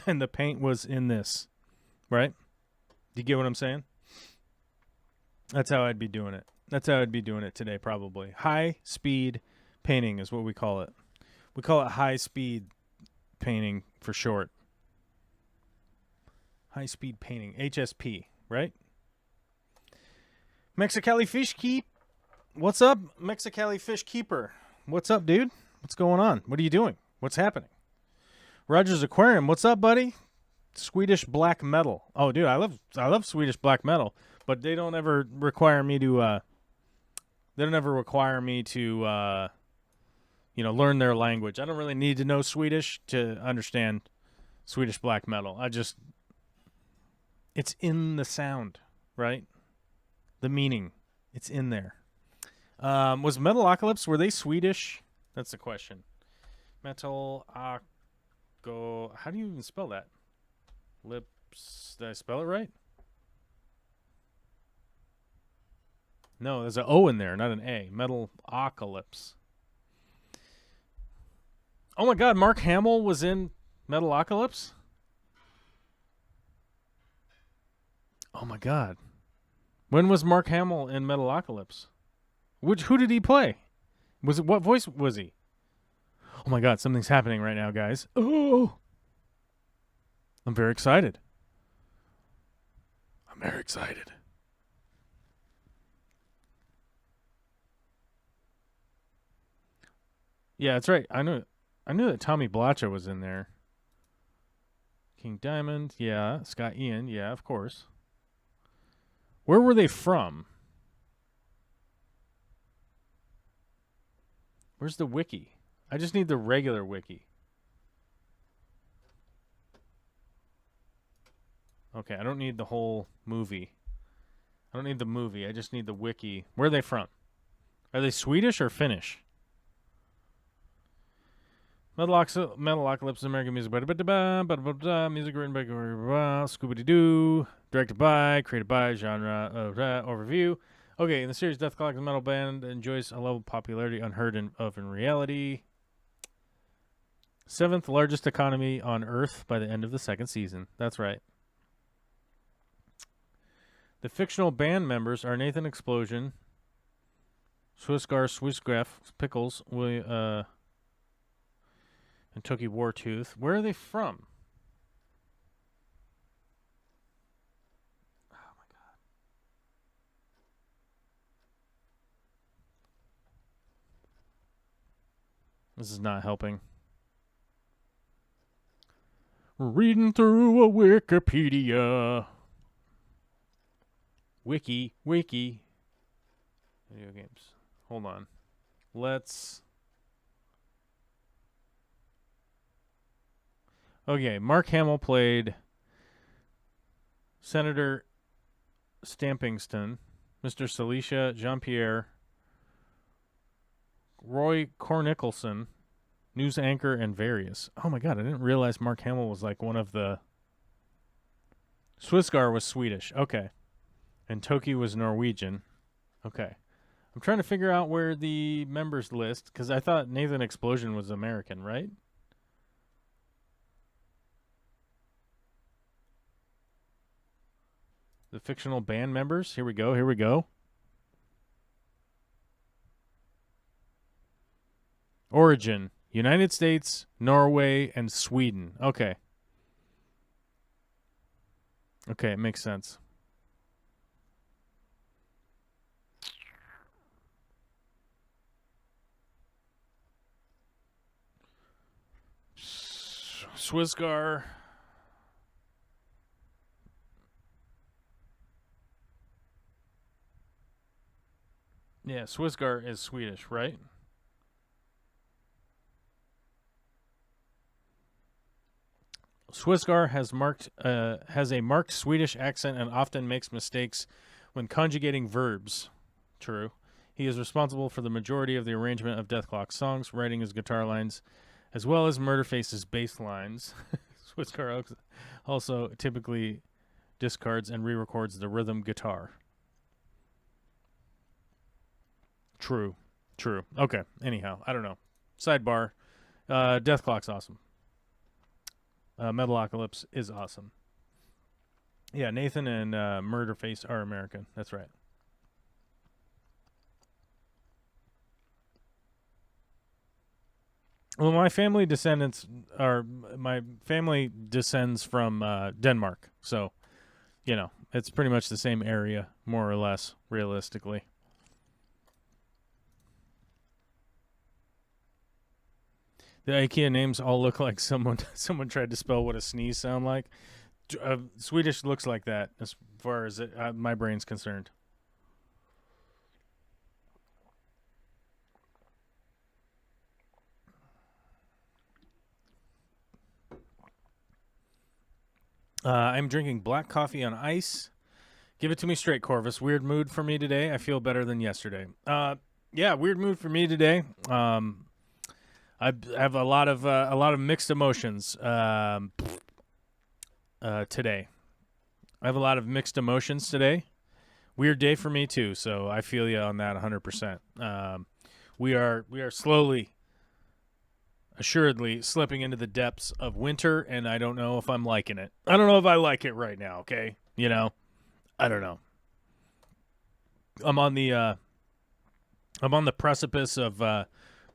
and the paint was in this, right? Do you get what I'm saying? That's how I'd be doing it. That's how I'd be doing it today, probably. High speed painting is what we call it. We call it high speed painting for short. High speed painting, HSP, right? Mexicali Fish Keep. What's up, Mexicali Fish Keeper? What's up, dude? What's going on? What are you doing? What's happening? Rogers Aquarium. What's up, buddy? Swedish black metal. Oh, dude, I love Swedish black metal, but they don't ever require me to. They don't ever require me to, learn their language. I don't really need to know Swedish to understand Swedish black metal. It's in the sound, right? The meaning, it's in there. Was Metalocalypse, were they Swedish? That's the question. How do you even spell that? Lips, did I spell it right? No, there's an O in there, not an A. Metalocalypse. Oh my God, Mark Hamill was in Metalocalypse? Oh my God. When was Mark Hamill in Metalocalypse? Who did he play? What voice was he? Oh my God, something's happening right now, guys. Oh, I'm very excited. I'm very excited. Yeah, that's right. I knew that Tommy Blacha was in there. King Diamond, yeah. Scott Ian, yeah, of course. Where were they from? Where's the wiki? I just need the regular wiki. Okay, I don't need the whole movie. I don't need the movie. I just need the wiki. Where are they from? Are they Swedish or Finnish? Metalocalypse, American music. Music written by Scooby-Doo. Directed by, created by, genre, overview. Okay, in the series, Death Clock, the metal band enjoys a level of popularity unheard of in reality. 7th largest economy on Earth by the end of the 2nd season. That's right. The fictional band members are Nathan Explosion, Swissgraf, Pickles, and Toki Wartooth. Where are they from? Oh my God. This is not helping. Reading through a Wikipedia. Wiki. Video games. Hold on. Okay, Mark Hamill played Senator Stampingston, Mr. Celicia, Jean-Pierre, Roy Cornickelson, news anchor, and various. Oh my God, I didn't realize Mark Hamill was like one of the... Swissgar was Swedish. Okay. And Toki was Norwegian. Okay. I'm trying to figure out where the members list, because I thought Nathan Explosion was American, right? The fictional band members. Here we go. Origin. United States, Norway, and Sweden. Okay. Okay, it makes sense. Swissgar. Yeah, Swissgar is Swedish, right? Swissgar has a marked Swedish accent and often makes mistakes when conjugating verbs. True. He is responsible for the majority of the arrangement of Deathclock songs, writing his guitar lines, as well as Murderface's bass lines. Swissgar also typically discards and re-records the rhythm guitar. True. Okay. Anyhow, I don't know. Sidebar. Deathclock's awesome. Metalocalypse is awesome. Yeah, Nathan and Murderface are American. That's right. Well, my family descends from Denmark, so it's pretty much the same area, more or less, realistically. The Ikea names all look like someone tried to spell what a sneeze sound like. Swedish looks like that, as far as my brain's concerned. I'm drinking black coffee on ice. Give it to me straight, Corvus. Weird mood for me today. I feel better than yesterday. Yeah, weird mood for me today. I have a lot of mixed emotions today. I have a lot of mixed emotions today. Weird day for me too, so I feel you on that 100%. We are slowly, assuredly slipping into the depths of winter, and I don't know if I'm liking it. I don't know if I like it right now, okay? I don't know. I'm on the precipice of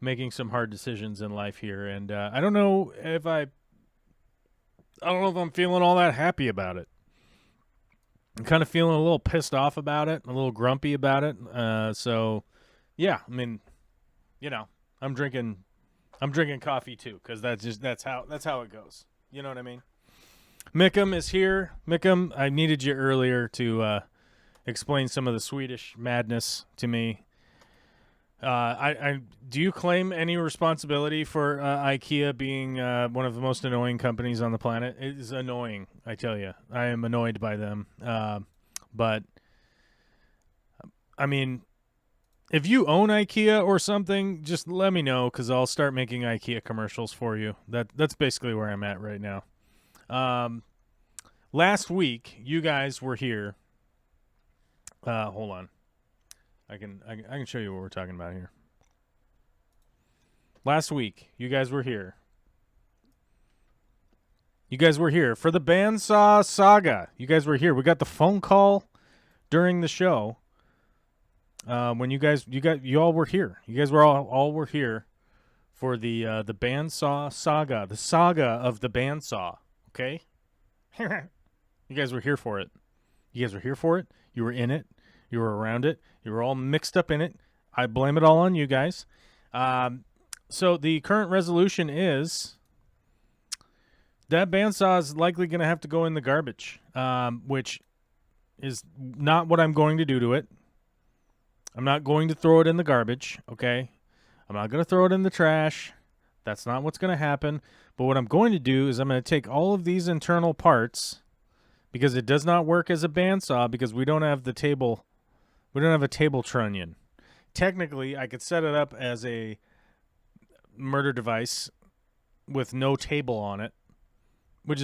making some hard decisions in life here, and I don't know if I'm feeling all that happy about it. I'm kind of feeling a little pissed off about it, a little grumpy about it. So yeah, I mean, I'm drinking coffee too, because that's how it goes. You know what I mean? Mickham is here. Mickham, I needed you earlier to explain some of the Swedish madness to me. Do you claim any responsibility for Ikea being one of the most annoying companies on the planet? It is annoying, I tell you. I am annoyed by them. But I mean, if you own Ikea or something, just let me know, because I'll start making Ikea commercials for you. That's basically where I'm at right now. Last week, you guys were here. Hold on. I can show you what we're talking about here. Last week, you guys were here. You guys were here for the Band Saw Saga. You guys were here. We got the phone call during the show. When you all were here. You guys were all were here for the Band Saw Saga, the saga of the bandsaw. Okay, you guys were here for it. You guys were here for it. You were in it. You were around it. You were all mixed up in it. I blame it all on you guys. So the current resolution is that bandsaw is likely going to have to go in the garbage, which is not what I'm going to do to it. I'm not going to throw it in the garbage, okay? I'm not going to throw it in the trash. That's not what's going to happen. But what I'm going to do is I'm going to take all of these internal parts, because it does not work as a bandsaw, because we don't have the table. We don't have a table trunnion. Technically, I could set it up as a murder device with no table on it, which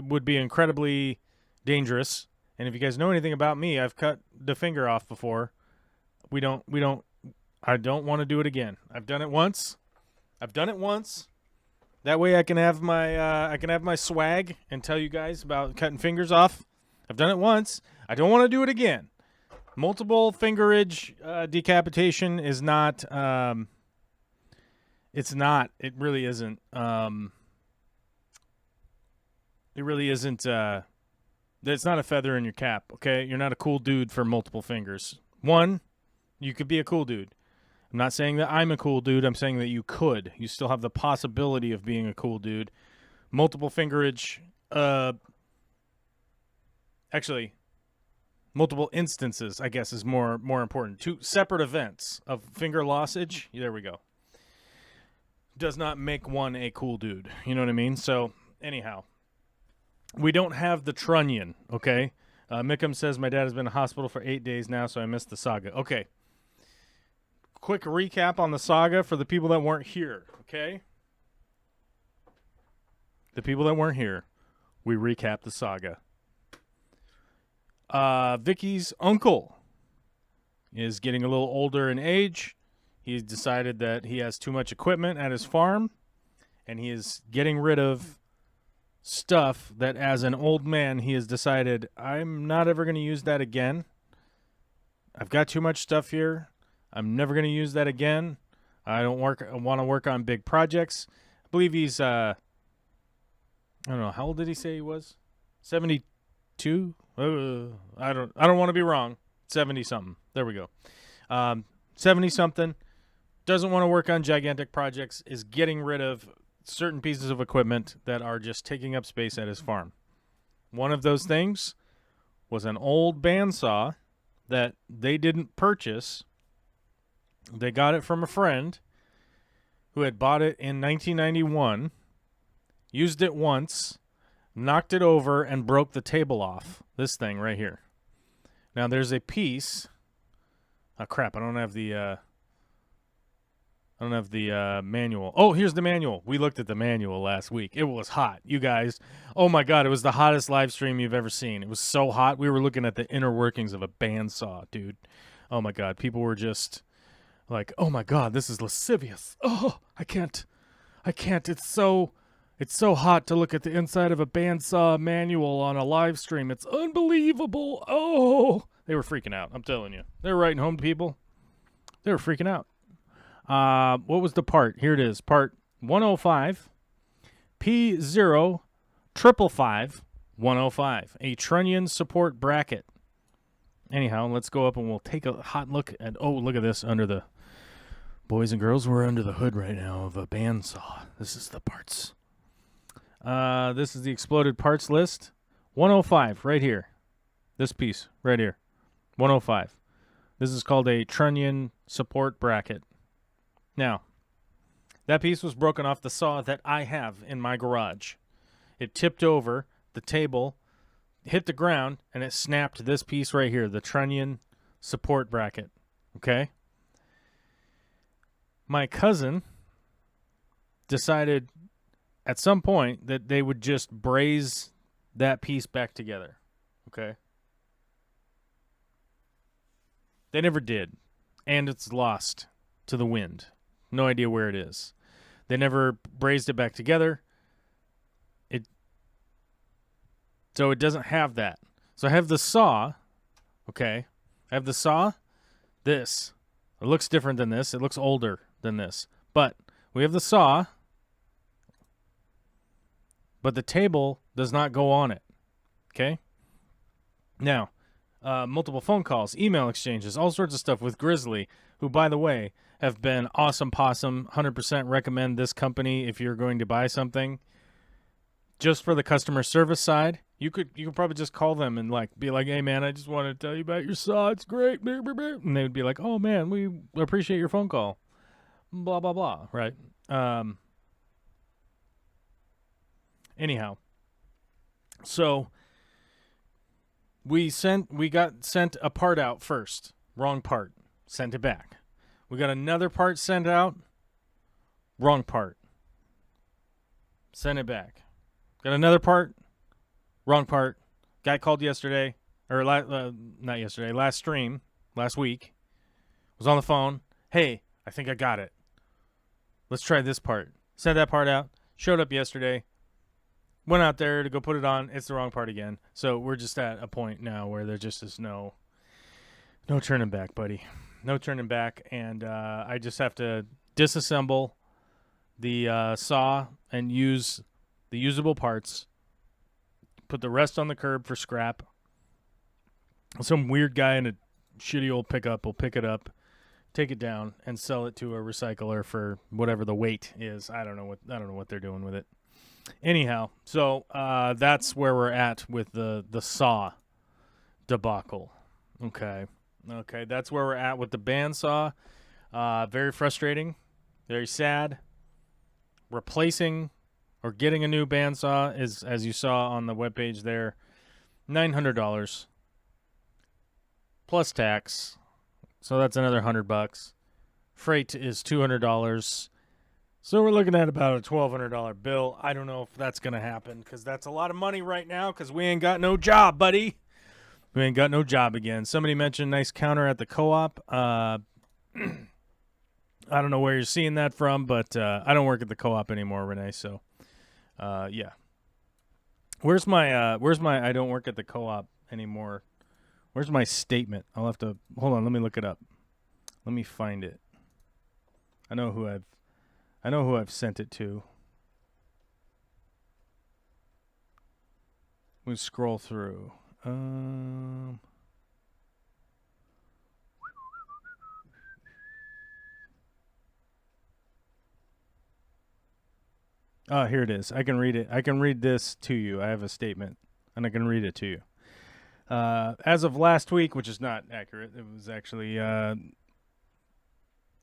would be incredibly dangerous. And if you guys know anything about me, I've cut the finger off before. I don't want to do it again. I've done it once. That way I can have my swag and tell you guys about cutting fingers off. I've done it once. I don't want to do it again. Multiple fingerage decapitation is not. It's not. It really isn't. It really isn't. It's not a feather in your cap. Okay, you're not a cool dude for multiple fingers. One, you could be a cool dude. I'm not saying that I'm a cool dude. I'm saying that you could. You still have the possibility of being a cool dude. Multiple fingerage. Actually, multiple instances, I guess, is more important. Two separate events of finger lossage. There we go. Does not make one a cool dude. You know what I mean? So, anyhow, We don't have the trunnion, okay? Mickham says my dad has been in the hospital for 8 days now, so I missed the saga. Okay. Quick recap on the saga for the people that weren't here, okay? The people that weren't here, we recap the saga. Vicky's uncle is getting a little older in age. He's decided that he has too much equipment at his farm, and he is getting rid of stuff that as an old man he has decided, I'm not ever going to use that again. I've got too much stuff here. I'm never going to use that again. I want to work on big projects. I believe he's I don't know, how old did he say he was? 72? I don't want to be wrong. 70 something. There we go. 70 something. Doesn't want to work on gigantic projects, is getting rid of certain pieces of equipment that are just taking up space at his farm. One of those things was an old bandsaw that they didn't purchase. They got it from a friend who had bought it in 1991, used it once, knocked it over, and broke the table off. This thing right here. Now there's a piece. Oh crap! I don't have the manual. Oh, here's the manual. We looked at the manual last week. It was hot, you guys. Oh my God, it was the hottest live stream you've ever seen. It was so hot. We were looking at the inner workings of a bandsaw, dude. Oh my God, people were just like, "Oh my God, this is lascivious." Oh, I can't. It's so hot to look at the inside of a bandsaw manual on a live stream. It's unbelievable. Oh, they were freaking out. I'm telling you, they were writing home to people. They were freaking out. What was the part? Here it is. Part 105, P0 555 105, a trunnion support bracket. Anyhow, let's go up and we'll take a hot look at, oh, look at this under the, boys and girls, we're under the hood right now of a bandsaw. This is the parts. This is the exploded parts list. 105, right here. This piece, right here. 105. This is called a trunnion support bracket. Now, that piece was broken off the saw that I have in my garage. It tipped over the table, hit the ground, and it snapped this piece right here, the trunnion support bracket. Okay? My cousin decided at some point that they would just braze that piece back together. Okay? They never did. And it's lost to the wind. No idea where it is. They never brazed it back together. So it doesn't have that. So I have the saw. Okay. I have the saw. This. It looks different than this. It looks older than this. But we have the saw. But the table does not go on it. Okay. Now, multiple phone calls, email exchanges, all sorts of stuff with Grizzly, who, by the way, have been awesome possum. 100% recommend this company if you're going to buy something. Just for the customer service side, you could probably just call them and be like, hey man, I just want to tell you about your saw. It's great. And they would be like, oh man, we appreciate your phone call. Blah blah blah. Right. Anyhow, so we got sent a part out first. Wrong part. Sent it back. We got another part sent out. Wrong part. Sent it back. Got another part. Wrong part. Guy called yesterday, or not yesterday, last stream, last week. Was on the phone. Hey, I think I got it. Let's try this part. Sent that part out. Showed up yesterday. Went out there to go put it on. It's the wrong part again. So we're just at a point now where there just is no turning back, buddy. No turning back. And I just have to disassemble the saw and use the usable parts. Put the rest on the curb for scrap. Some weird guy in a shitty old pickup will pick it up, take it down, and sell it to a recycler for whatever the weight is. I don't know what they're doing with it. Anyhow, so that's where we're at with the saw debacle. Okay, that's where we're at with the bandsaw. Very frustrating, very sad. or getting a new bandsaw is, as you saw on the webpage there, $900 plus tax. So that's another $100. Freight is $200. So we're looking at about a $1,200 bill. I don't know if that's going to happen because that's a lot of money right now because we ain't got no job, buddy. We ain't got no job again. Somebody mentioned nice counter at the co-op. I don't know where you're seeing that from, but I don't work at the co-op anymore, Renee. So, yeah. Where's my I don't work at the co-op anymore? Where's my statement? I'll have to hold on. Let me look it up. Let me find it. I know who I've sent it to. We scroll through. Here it is. I can read it. I can read this to you. I have a statement, and I can read it to you. As of last week, which is not accurate, it was actually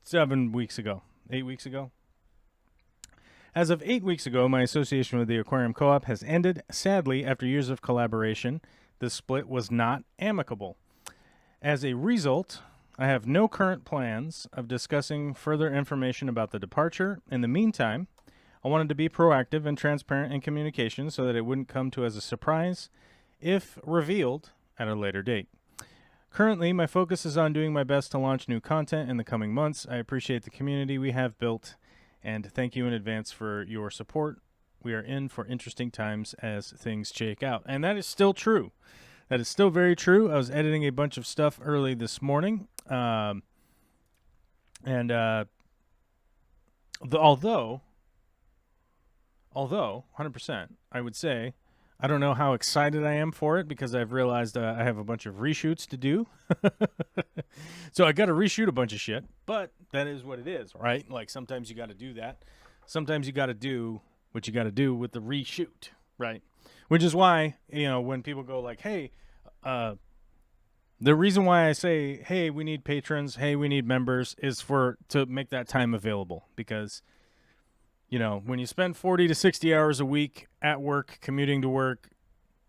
7 weeks ago. 8 weeks ago. As of 8 weeks ago, my association with the Aquarium Co-op has ended. Sadly, after years of collaboration, the split was not amicable. As a result, I have no current plans of discussing further information about the departure. In the meantime, I wanted to be proactive and transparent in communication so that it wouldn't come to as a surprise if revealed at a later date. Currently, my focus is on doing my best to launch new content in the coming months. I appreciate the community we have built, and thank you in advance for your support. We are in for interesting times as things shake out. And that is still true. That is still very true. I was editing a bunch of stuff early this morning. Although 100%, I would say, I don't know how excited I am for it because I've realized I have a bunch of reshoots to do. So I got to reshoot a bunch of shit, but that is what it is, right? Like sometimes you got to do that. Sometimes you got to do what you got to do with the reshoot, right? Which is why, when people go like, hey, the reason why I say, hey, we need patrons, hey, we need members is to make that time available because when you spend 40 to 60 hours a week at work, commuting to work,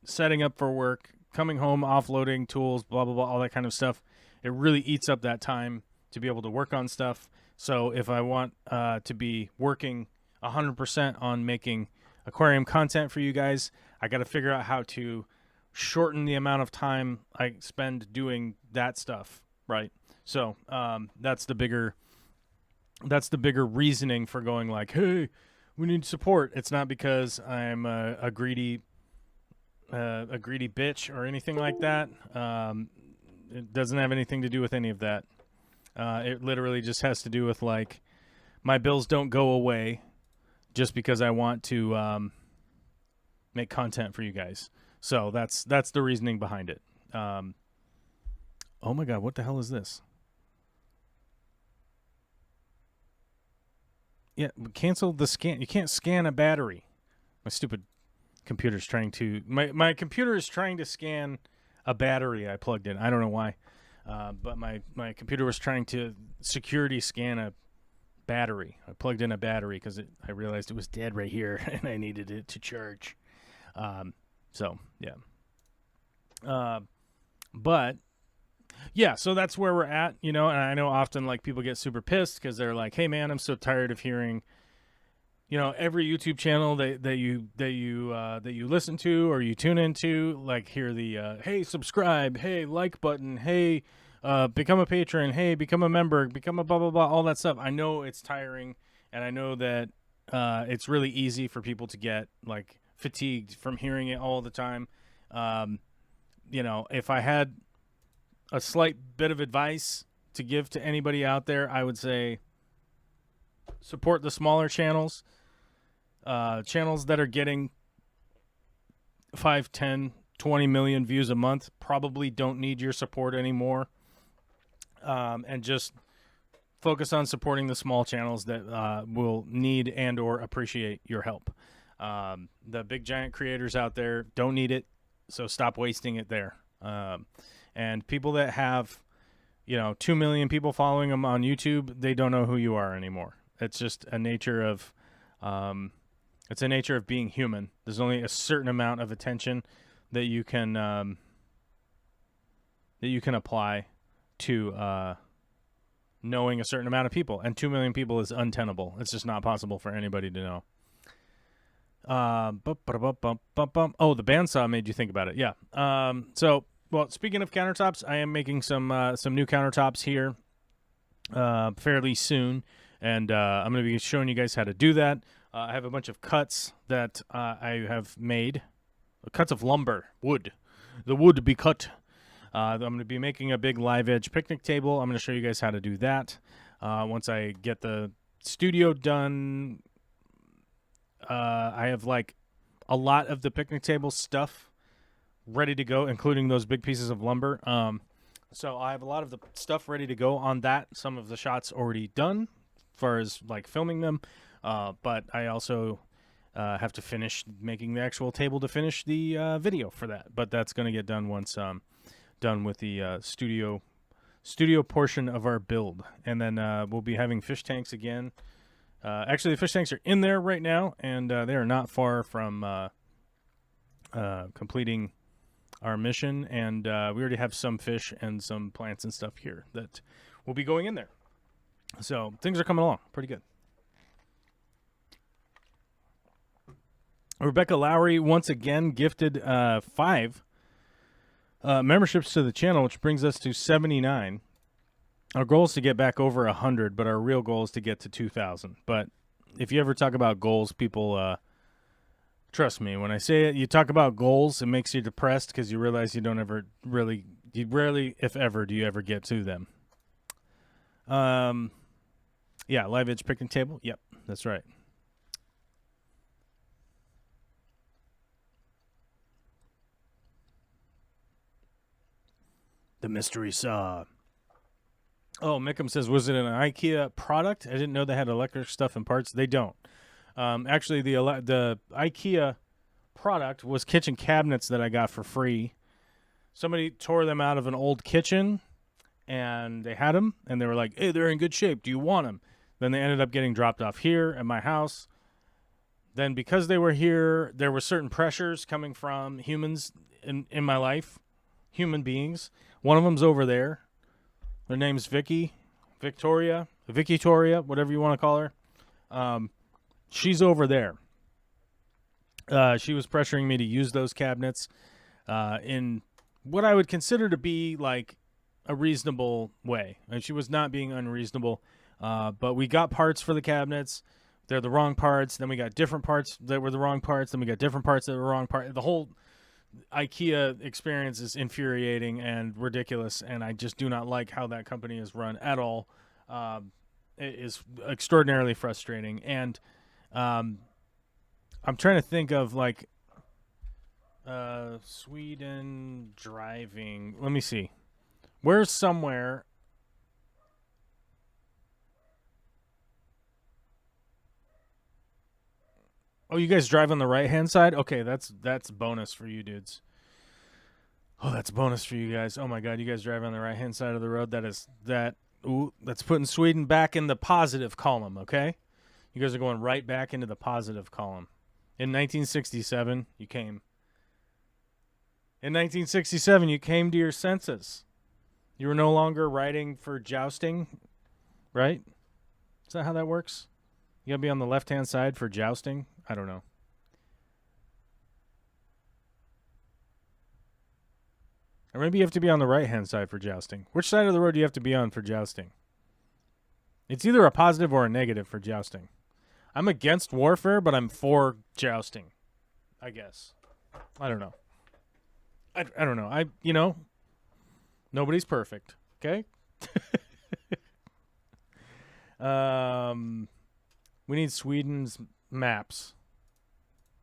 setting up for work, coming home, offloading tools, blah, blah, blah, all that kind of stuff, it really eats up that time to be able to work on stuff. So if I want to be working 100% on making aquarium content for you guys, I got to figure out how to shorten the amount of time I spend doing that stuff, right? So that's the bigger reasoning for going like, hey, we need support. It's not because I'm a greedy bitch or anything like that. It doesn't have anything to do with any of that. It literally just has to do with like my bills don't go away just because I want to make content for you guys. So that's the reasoning behind it. Oh my God, what the hell is this? Yeah, cancel the scan. You can't scan a battery. My stupid computer's trying to... My computer is trying to scan a battery I plugged in. I don't know why. But my computer was trying to security scan a battery. I plugged in a battery because I realized it was dead right here and I needed it to charge. So, yeah. But... yeah, so that's where we're at, and I know often like people get super pissed because they're like, "Hey man, I'm so tired of hearing, every YouTube channel that you listen to or you tune into, like hear the hey subscribe, hey like button, hey become a patron, hey become a member, become a blah blah blah, all that stuff." I know it's tiring, and I know that it's really easy for people to get like fatigued from hearing it all the time. If I had a slight bit of advice to give to anybody out there, I would say support the smaller channels. Channels that are getting 5, 10, 20 million views a month probably don't need your support anymore. And just focus on supporting the small channels that will need and or appreciate your help. The big giant creators out there don't need it, so stop wasting it there. And people that have, 2 million people following them on YouTube, they don't know who you are anymore. It's just a nature of It's the nature of being human. There's only a certain amount of attention that you can apply to knowing a certain amount of people, and 2 million people is untenable. It's just not possible for anybody to know. Oh, the bandsaw made you think about it. Yeah. So, well, speaking of countertops, I am making some new countertops here fairly soon, and I'm going to be showing you guys how to do that. I have a bunch of cuts that I have made, cuts of lumber, wood. The wood to be cut. I'm going to be making a big live edge picnic table. I'm going to show you guys how to do that. Once I get the studio done, I have like a lot of the picnic table stuff ready to go, including those big pieces of lumber. So I have a lot of the stuff ready to go on that. Some of the shots already done as far as like filming them. But I also have to finish making the actual table to finish the video for that. But that's going to get done once done with the studio portion of our build. And then we'll be having fish tanks again. Actually, the fish tanks are in there right now, and they are not far from completing our mission. And we already have some fish and some plants and stuff here that will be going in there. So things are coming along pretty good. Rebecca Lowry once again gifted 5 memberships to the channel, which brings us to 79. Our goal is to get back over 100, but our real goal is to get to 2,000. But if you ever talk about goals, people, trust me, when I say it, you talk about goals, it makes you depressed because you realize you rarely, if ever, do you ever get to them. Yeah, live edge picnic table. Yep, that's right. The mystery saw. Oh, Mickham says, was it an Ikea product? I didn't know they had electric stuff and parts. They don't. Actually, the Ikea product was kitchen cabinets that I got for free. Somebody tore them out of an old kitchen, and they had them, and they were like, hey, they're in good shape. Do you want them? Then they ended up getting dropped off here at my house. Then because they were here, there were certain pressures coming from humans in my life, human beings. One of them's over there. Her name's Victoria, whatever you want to call her. She's over there. She was pressuring me to use those cabinets in what I would consider to be like a reasonable way. And she was not being unreasonable. But we got parts for the cabinets. They're the wrong parts. Then we got different parts that were the wrong parts. Then we got different parts that were the wrong part. The whole IKEA experience is infuriating and ridiculous, and I just do not like how that company is run at all. It is extraordinarily frustrating, and I'm trying to think of like Sweden driving. Let me see. Where's somewhere? Oh, you guys drive on the right-hand side? Okay, that's bonus for you dudes. Oh, that's bonus for you guys. Oh my God, you guys drive on the right-hand side of the road. That's putting Sweden back in the positive column, okay? You guys are going right back into the positive column. In 1967, you came. In 1967, you came to your senses. You were no longer riding for jousting, right? Is that how that works? You gotta be on the left-hand side for jousting? I don't know. Or maybe you have to be on the right-hand side for jousting. Which side of the road do you have to be on for jousting? It's either a positive or a negative for jousting. I'm against warfare, but I'm for jousting, I guess. I don't know. I don't know. Nobody's perfect, okay? We need Sweden's maps.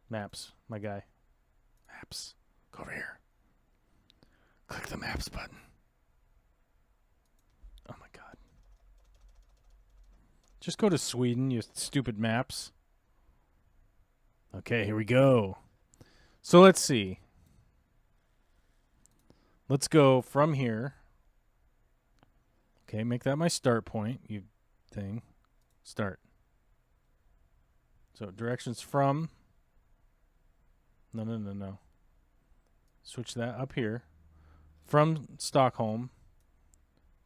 Maps, my guy. Maps. Go over here. Click the maps button. Oh my God. Just go to Sweden, you stupid maps. Okay, here we go. So let's see. Let's go from here. Okay, make that my start point, you thing. Start. So directions from No. Switch that up here. From Stockholm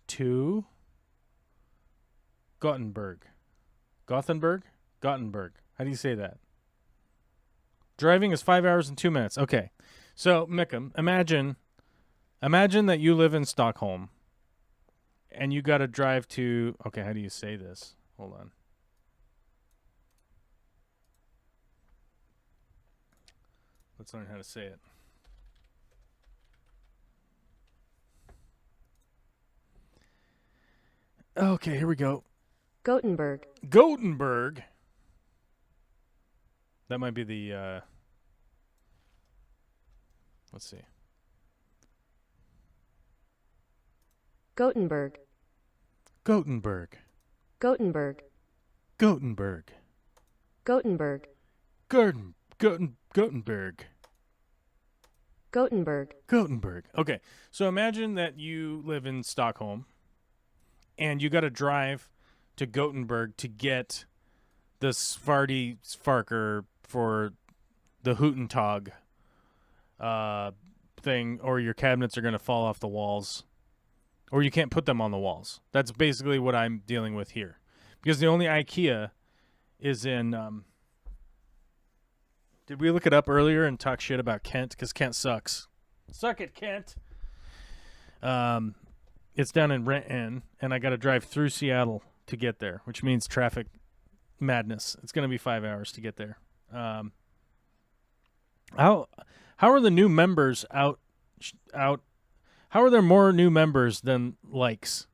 to Gothenburg. Gothenburg? Gothenburg. How do you say that? Driving is 5 hours and 2 minutes. Okay. So, Mickham, imagine that you live in Stockholm and you got to drive to... Okay, how do you say this? Hold on. Let's learn how to say it. Okay, here we go. Gothenburg. Gothenburg. That might be the... let's see. Gothenburg. Gothenburg. Gothenburg. Gothenburg. Gothenburg. Gothenburg. Gothenburg. Gothenburg. Okay, so imagine that you live in Stockholm, and you got to drive to Gothenburg to get the Svarty Sparker for the Hootentog thing, or your cabinets are going to fall off the walls, or you can't put them on the walls. That's basically what I'm dealing with here, because the only Ikea is in... Did we look it up earlier and talk shit about Kent? Because Kent sucks. Suck it, Kent. It's down in Renton, and I got to drive through Seattle to get there, which means traffic madness. It's going to be 5 hours to get there. How are the new members out? How are there more new members than likes?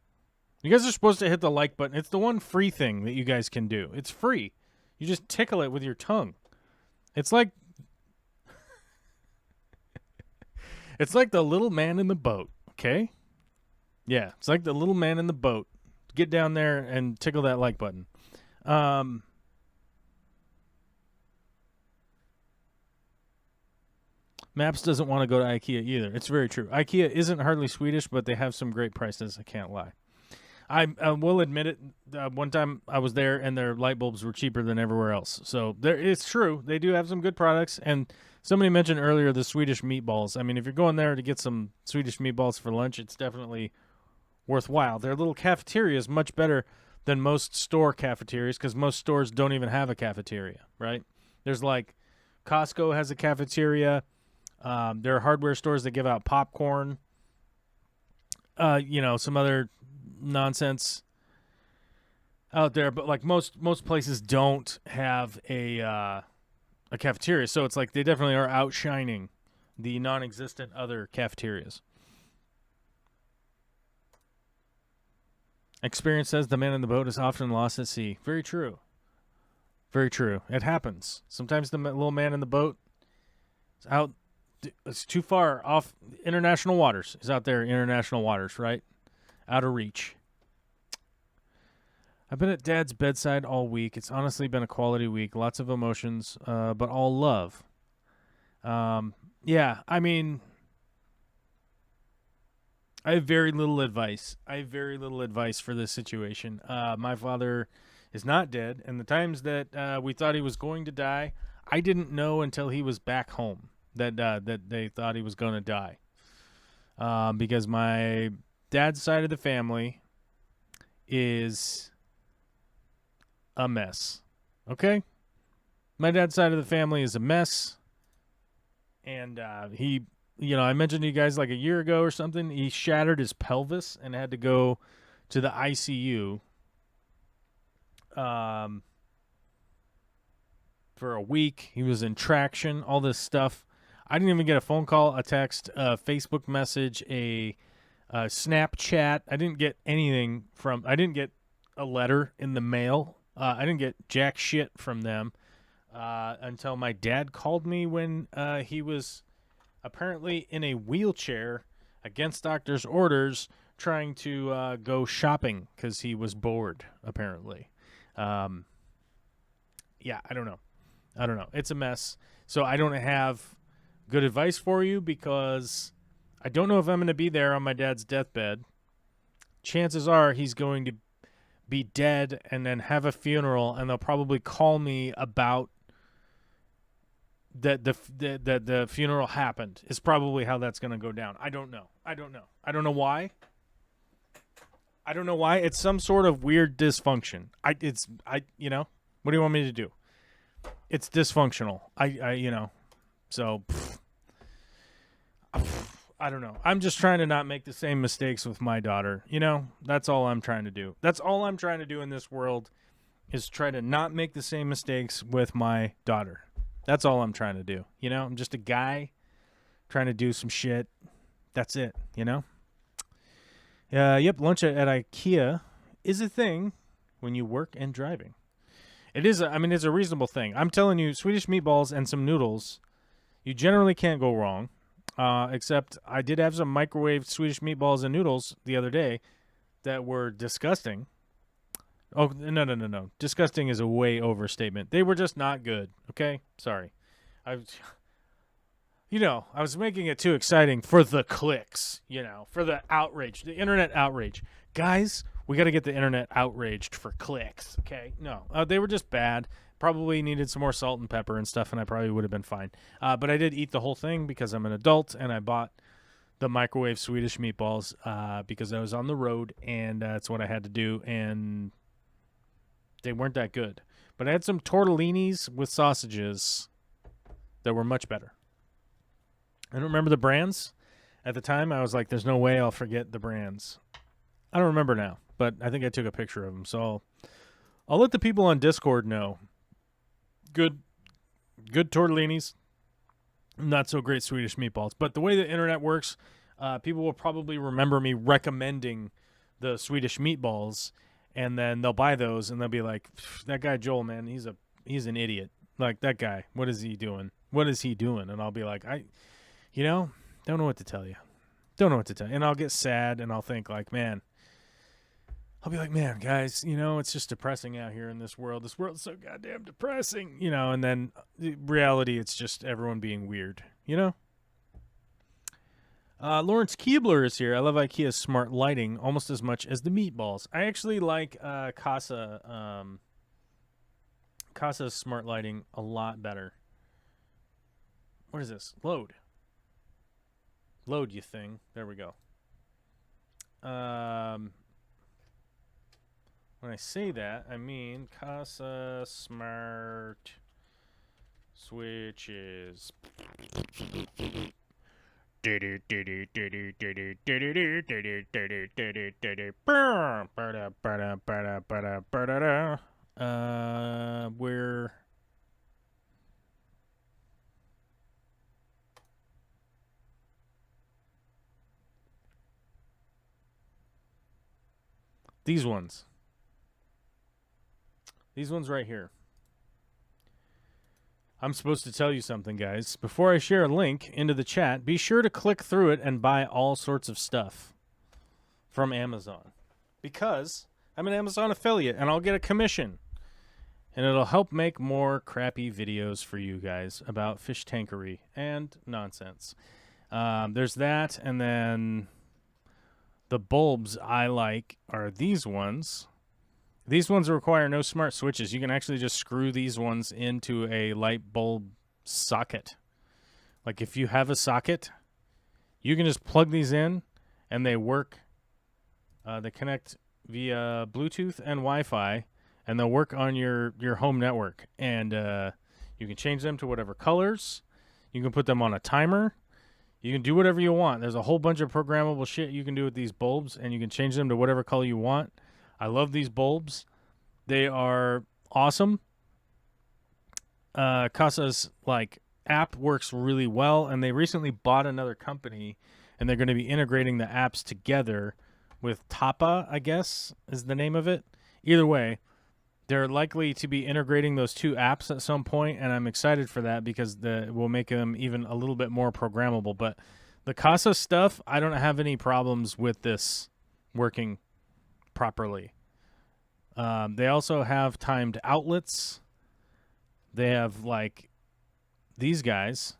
You guys are supposed to hit the like button. It's the one free thing that you guys can do. It's free. You just tickle it with your tongue. It's like it's like the little man in the boat, okay? Yeah, it's like the little man in the boat. Get down there and tickle that like button. Maps doesn't want to go to Ikea either. It's very true. Ikea isn't hardly Swedish, but they have some great prices. I can't lie. I will admit it. One time I was there, and their light bulbs were cheaper than everywhere else. So it's true. They do have some good products. And somebody mentioned earlier the Swedish meatballs. I mean, if you're going there to get some Swedish meatballs for lunch, it's definitely worthwhile. Their little cafeteria is much better than most store cafeterias, because most stores don't even have a cafeteria, right? There's like Costco has a cafeteria. There are hardware stores that give out popcorn. Some other nonsense out there, but like most places don't have a cafeteria, so it's like they definitely are outshining the non-existent other cafeterias. Experience says the man in the boat is often lost at sea. Very true. Very true. It happens. Sometimes the little man in the boat is out. It's too far off international waters. He's out there in international waters, right? Out of reach. I've been at Dad's bedside all week. It's honestly been a quality week. Lots of emotions, but all love. Yeah, I mean, I have very little advice. For this situation. My father is not dead, and the times that we thought he was going to die, I didn't know until he was back home that they thought he was going to die. Because my dad's side of the family is a mess. Okay? My dad's side of the family is a mess. And he, I mentioned to you guys like a year ago or something, he shattered his pelvis and had to go to the ICU for a week. He was in traction, all this stuff. I didn't even get a phone call, a text, a Facebook message, a Snapchat. I didn't get anything I didn't get a letter in the mail. I didn't get jack shit from them until my dad called me when he was apparently in a wheelchair against doctor's orders trying to go shopping because he was bored, apparently. Yeah, I don't know. It's a mess. So I don't have good advice for you because I don't know if I'm going to be there on my dad's deathbed. Chances are he's going to be dead and then have a funeral, and they'll probably call me about that the funeral happened is probably how that's going to go down. I don't know. I don't know why. It's some sort of weird dysfunction. You know, what do you want me to do? It's dysfunctional. So I don't know. I'm just trying to not make the same mistakes with my daughter. You know, that's all I'm trying to do. That's all I'm trying to do in this world is try to not make the same mistakes with my daughter. That's all I'm trying to do. You know, I'm just a guy trying to do some shit. That's it, you know? Yep, lunch at Ikea is a thing when you work and driving. It is, it's a reasonable thing. I'm telling you, Swedish meatballs and some noodles, you generally can't go wrong. Except I did have some microwaved Swedish meatballs and noodles the other day that were disgusting. Oh, no. Disgusting is a way overstatement. They were just not good, okay? Sorry. I was making it too exciting for the clicks, for the outrage, the internet outrage. Guys, we got to get the internet outraged for clicks, okay? No, they were just bad. Probably needed some more salt and pepper and stuff, and I probably would have been fine. But I did eat the whole thing because I'm an adult, and I bought the microwave Swedish meatballs because I was on the road, and that's what I had to do, and they weren't that good. But I had some tortellinis with sausages that were much better. I don't remember the brands. At the time, I was like, there's no way I'll forget the brands. I don't remember now, but I think I took a picture of them. So I'll let the people on Discord know. Good tortellinis, not so great Swedish meatballs. But the way the internet works, people will probably remember me recommending the Swedish meatballs, and then they'll buy those, and they'll be like, that guy Joel, man, he's an idiot. Like, that guy, what is he doing? And I'll be like, don't know what to tell you. And I'll get sad, and I'll think like, man, guys, it's just depressing out here in this world. This world's so goddamn depressing, and then in reality, it's just everyone being weird, Lawrence Keebler is here. I love IKEA's smart lighting almost as much as the meatballs. I actually like Casa's smart lighting a lot better. What is this? Load, you thing. There we go. When I say that, I mean Casa Smart Switches. Where these ones. These ones right here. I'm supposed to tell you something, guys. Before I share a link into the chat, be sure to click through it and buy all sorts of stuff from Amazon. Because I'm an Amazon affiliate, and I'll get a commission. And it'll help make more crappy videos for you guys about fish tankery and nonsense. There's that, and then the bulbs I like are these ones. These ones require no smart switches. You can actually just screw these ones into a light bulb socket. Like if you have a socket, you can just plug these in and they work. They connect via Bluetooth and Wi-Fi, and they'll work on your home network. And you can change them to whatever colors. You can put them on a timer. You can do whatever you want. There's a whole bunch of programmable shit you can do with these bulbs, and you can change them to whatever color you want. I love these bulbs. They are awesome. Casa's app works really well, and they recently bought another company, and they're going to be integrating the apps together with Tapa, I guess is the name of it. Either way, they're likely to be integrating those two apps at some point, and I'm excited for that because it will make them even a little bit more programmable. But the Casa stuff, I don't have any problems with this working properly. They also have timed outlets. They have these guys.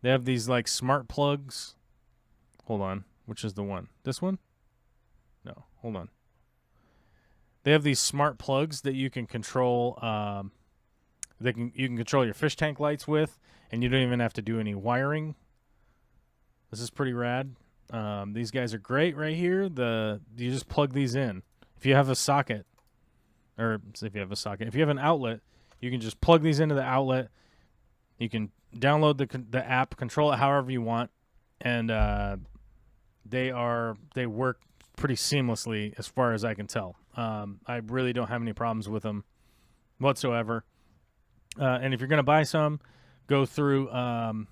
They have these smart plugs. Hold on. Which is the one? This one? No, hold on. They have these smart plugs that you can control You can control your fish tank lights with, and you don't even have to do any wiring. This is pretty rad. These guys are great right here. You just plug these in. If you have a socket, if you have an outlet, you can just plug these into the outlet. You can download the app, control it however you want, and they work pretty seamlessly as far as I can tell. I really don't have any problems with them whatsoever. And if you're gonna buy some, go through my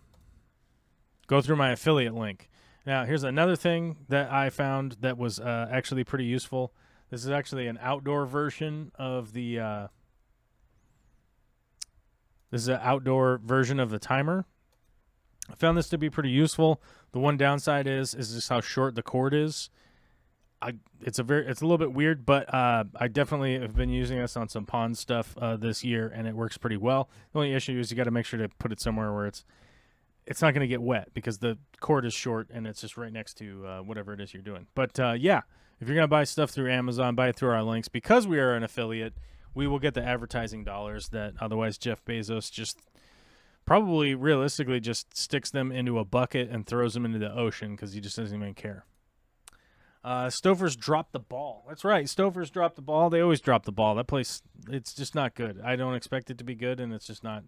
affiliate link. Now, here's another thing that I found that was actually pretty useful. This is actually an outdoor version of the. This is an outdoor version of the timer. I found this to be pretty useful. The one downside is just how short the cord is. It's a little bit weird, but I definitely have been using this on some pond stuff this year, and it works pretty well. The only issue is you got to make sure to put it somewhere where it's not going to get wet because the cord is short and it's just right next to whatever it is you're doing. But yeah, if you're going to buy stuff through Amazon, buy it through our links. Because we are an affiliate, we will get the advertising dollars that otherwise Jeff Bezos just probably realistically just sticks them into a bucket and throws them into the ocean because he just doesn't even care. Stouffer's dropped the ball. That's right. Stouffer's dropped the ball. They always drop the ball. That place, it's just not good. I don't expect it to be good, and it's just not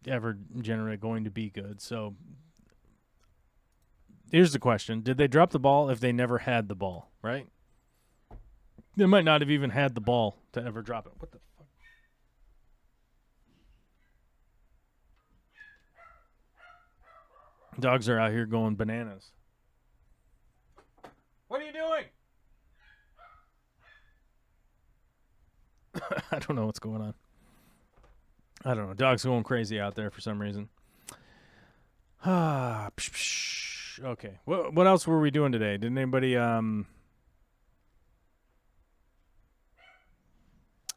ever generally going to be good. So here's the question. Did they drop the ball if they never had the ball, right? They might not have even had the ball to ever drop it. What the fuck? Dogs are out here going bananas. What are you doing? I don't know what's going on. I don't know. Dogs going crazy out there for some reason. Okay. What else were we doing today? Didn't anybody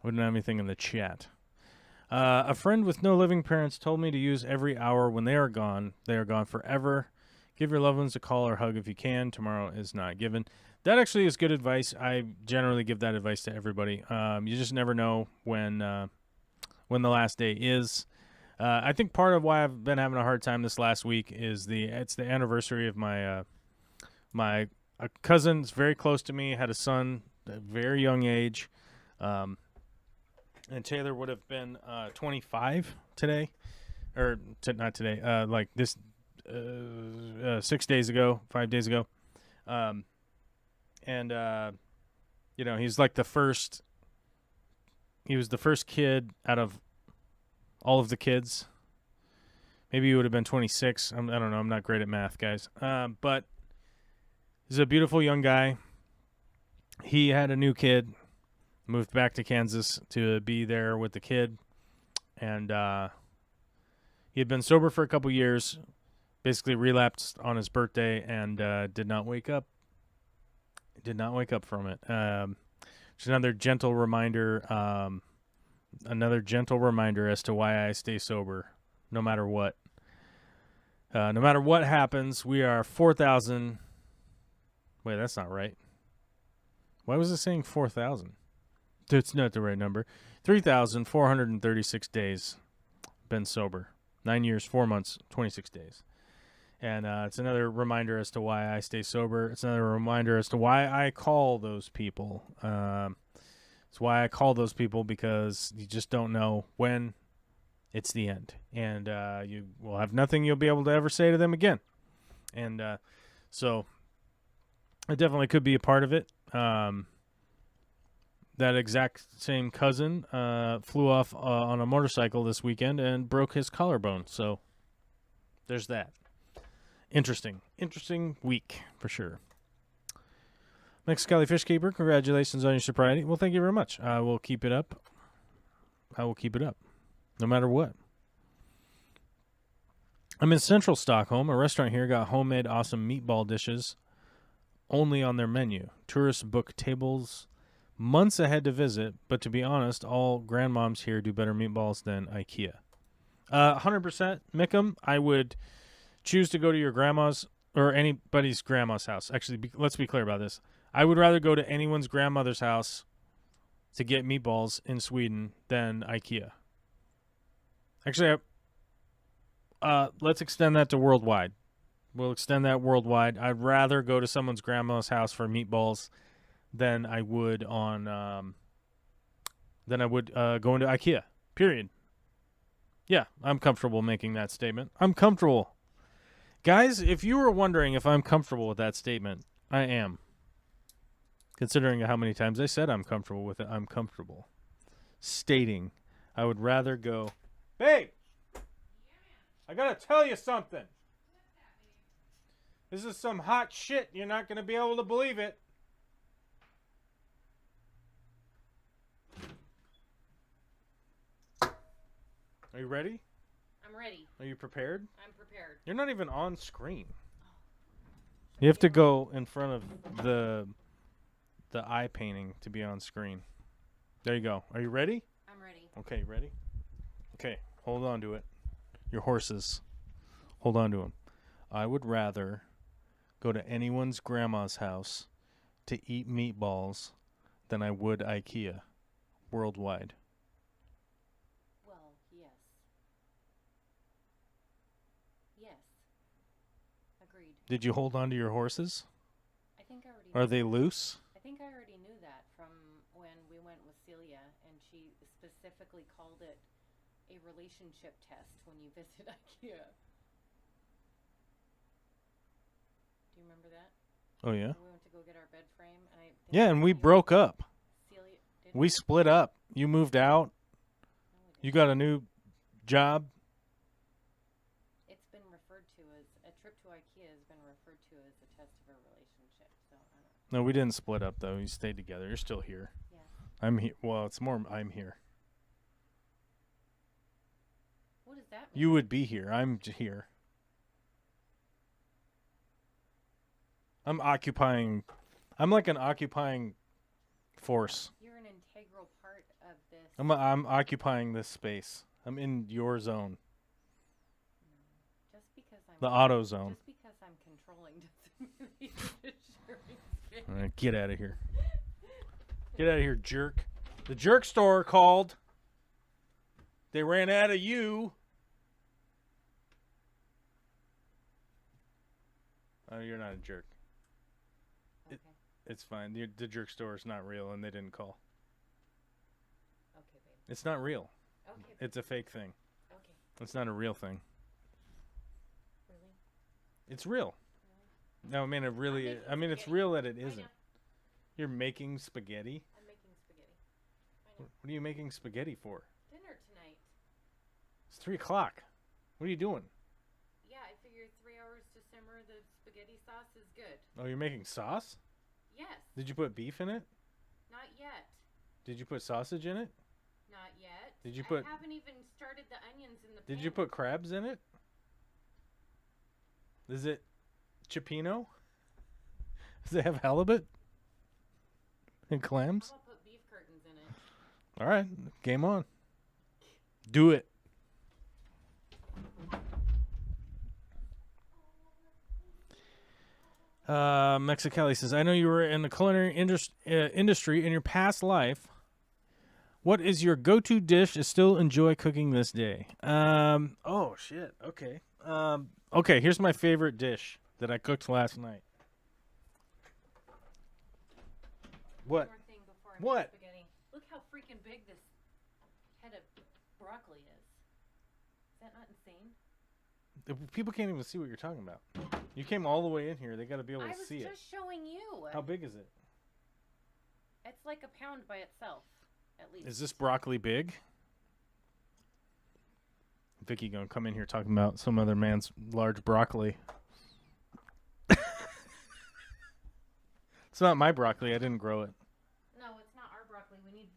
we didn't have anything in the chat. A friend with no living parents told me to use every hour when they are gone. They are gone forever. Give your loved ones a call or hug if you can. Tomorrow is not given. That actually is good advice. I generally give that advice to everybody. You just never know when the last day is. I think part of why I've been having a hard time this last week is it's the anniversary of my my cousin's very close to me, had a son at a very young age. And Taylor would have been 25 today, or not today, like this 6 days ago, 5 days ago. And he's like he was the first kid out of all of the kids. Maybe he would have been 26. I don't know. I'm not great at math, guys. But he's a beautiful young guy. He had a new kid, moved back to Kansas to be there with the kid. And he had been sober for a couple years, basically relapsed on his birthday, and did not wake up. Did not wake up from it. Just another gentle reminder as to why I stay sober, no matter what. No matter what happens, we are 4,000. Wait, that's not right. Why was it saying 4,000? That's not the right number. 3,436 days been sober. 9 years, 4 months, 26 days. And it's another reminder as to why I stay sober. It's another reminder as to why I call those people. It's why I call those people, because you just don't know when it's the end. And you will have nothing you'll be able to ever say to them again. And so I definitely could be a part of it. That exact same cousin flew off on a motorcycle this weekend and broke his collarbone. So there's that. Interesting week for sure. Mexicali Fish Keeper, congratulations on your sobriety. Well, thank you very much. I will keep it up. No matter what. I'm in central Stockholm. A restaurant here got homemade awesome meatball dishes only on their menu. Tourists book tables months ahead to visit, but to be honest, all grandmoms here do better meatballs than Ikea. 100% Mickham, I would choose to go to your grandma's or anybody's grandma's house. Actually, let's be clear about this. I would rather go to anyone's grandmother's house to get meatballs in Sweden than Ikea. Actually, let's extend that to worldwide. We'll extend that worldwide. I'd rather go to someone's grandma's house for meatballs than I would on going to Ikea. Period. Yeah, I'm comfortable making that statement. I'm comfortable. Guys, if you were wondering if I'm comfortable with that statement, I am. Considering how many times I said I'm comfortable with it, I'm comfortable stating I would rather go, babe, I gotta tell you something. This is some hot shit. You're not gonna be able to believe it. Are you ready? I'm ready. Are you prepared? I'm prepared. You're not even on screen. You have to go in front of the eye painting to be on screen. There you go. Are you ready? I'm ready. Okay, ready? Okay, hold on to it. Your horses. Hold on to them. I would rather go to anyone's grandma's house to eat meatballs than I would Ikea worldwide. Well, yes. Yes. Agreed. Did you hold on to your horses? I think I already Are knew they that. loose? I think I already knew that from when we went with Celia, and she specifically called it a relationship test when you visit IKEA. Do you remember that? Oh, yeah? We went to go get our bed frame, and I think Yeah, and we broke up. Celia did We split up. You moved out. You got a new job. It's been referred to as a trip to IKEA has been referred to as a test of a relationship. So I don't. No, we didn't split up, though. You stayed together. You're still here. Yeah. I'm here. Well, it's more I'm here. What does that mean? You would be here. I'm here. I'm occupying. I'm like an occupying force. You're an integral part of this. I'm occupying this space. I'm in your zone. Just because I'm The auto zone. Just because I'm controlling doesn't mean it's sharing All right, get out of here. Get out of here, jerk. The jerk store called. They ran out of you. Oh, you're not a jerk. Okay. It's fine. The jerk store is not real, and they didn't call. Okay, babe. It's not real. Okay. Babe. It's a fake thing. Okay. It's not a real thing. Really? It's real. Really? No, I mean, I mean, it's spaghetti. real that it I know. isn't. You're making spaghetti? I'm making spaghetti. I know. What are you making spaghetti for? Dinner tonight. It's 3 o'clock. What are you doing? Yeah, I figured 3 hours to simmer the spaghetti sauce is good. Oh, you're making sauce? Yes. Did you put beef in it? Not yet. Did you put sausage in it? Not yet. Did you put- I haven't even started the onions in the Did pan. you put crabs in it? Is it Cioppino? Does it have halibut? And clams? I'll put beef curtains in it. All right, game on. Do it. Mexicali says, I know you were in the culinary industry in your past life. What is your go-to dish to still enjoy cooking this day? Oh, shit. Okay. Okay, here's my favorite dish that I cooked last night. What? One more thing before I What? make spaghetti. Look how freaking big this head of broccoli is. Is that not insane? People can't even see what you're talking about. You came all the way in here. They got to be able to see I it. was just showing you. How big is it? It's like a pound by itself, at least. Is this broccoli big? Vicky gonna come in here talking about some other man's large broccoli. It's not my broccoli. I didn't grow it. No, it's not our broccoli. We need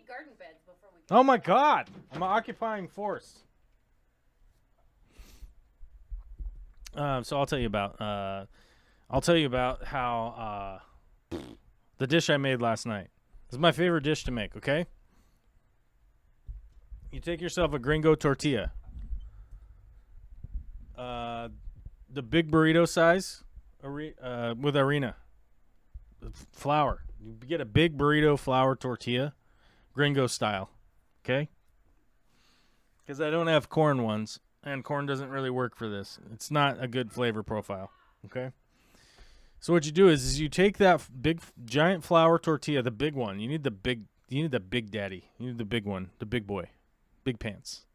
garden beds before we. Oh my God! I'm an occupying force. So I'll tell you about how the dish I made last night. This is my favorite dish to make. Okay. You take yourself a gringo tortilla. The big burrito size with harina. Flour. You get a big burrito flour tortilla, gringo style. Okay? Because I don't have corn ones, and corn doesn't really work for this. It's not a good flavor profile, okay? So what you do is you take that big, giant flour tortilla, the big one. You need the big daddy. You need the big one, the big boy, big pants.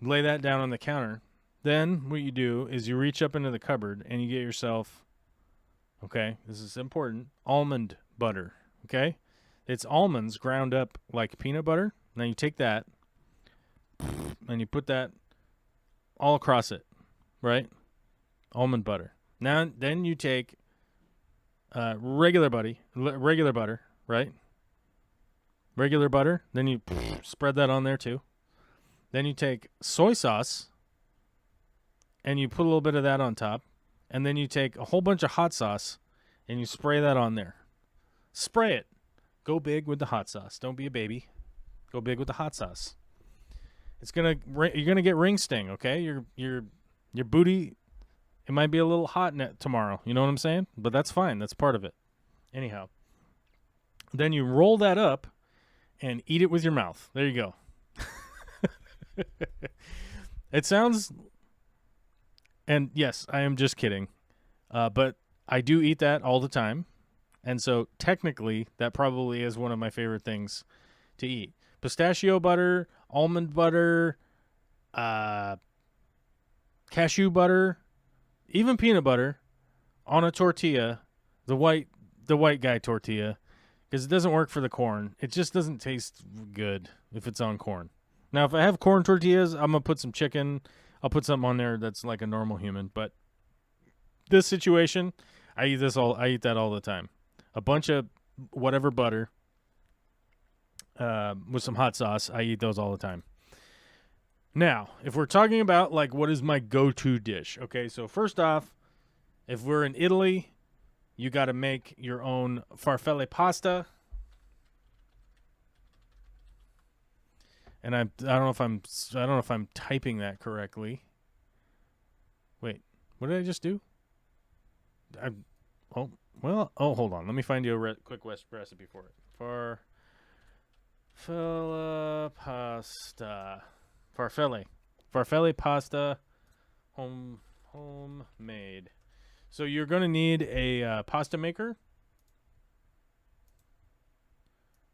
Lay that down on the counter. Then what you do is you reach up into the cupboard and you get yourself, okay, this is important, almond butter, okay? It's almonds ground up like peanut butter. Now you take that and you put that all across it, right? Almond butter. Now then you take regular butter, right? Regular butter. Then you spread that on there too. Then you take soy sauce and you put a little bit of that on top. And then you take a whole bunch of hot sauce and you spray that on there. Spray it. Go big with the hot sauce. Don't be a baby. Go big with the hot sauce. You're gonna get ring sting, okay? Your booty, it might be a little hot tomorrow. You know what I'm saying? But that's fine. That's part of it. Anyhow, then you roll that up and eat it with your mouth. There you go. It sounds, and yes, I am just kidding, but I do eat that all the time, and so technically that probably is one of my favorite things to eat. Pistachio butter, almond butter, cashew butter, even peanut butter on a tortilla, the white guy tortilla, because it doesn't work for the corn. It just doesn't taste good if it's on corn. Now, if I have corn tortillas, I'm going to put some chicken. I'll put something on there that's like a normal human. But this situation, I eat that all the time. A bunch of whatever butter with some hot sauce. I eat those all the time. Now, if we're talking about like what is my go-to dish, okay? So first off, if we're in Italy, you got to make your own farfalle pasta. And I don't know if I'm typing that correctly. Wait, what did I just do? Hold on. Let me find you a quick recipe for it. Farfalle pasta. Farfalle pasta, homemade. So you're gonna need a pasta maker.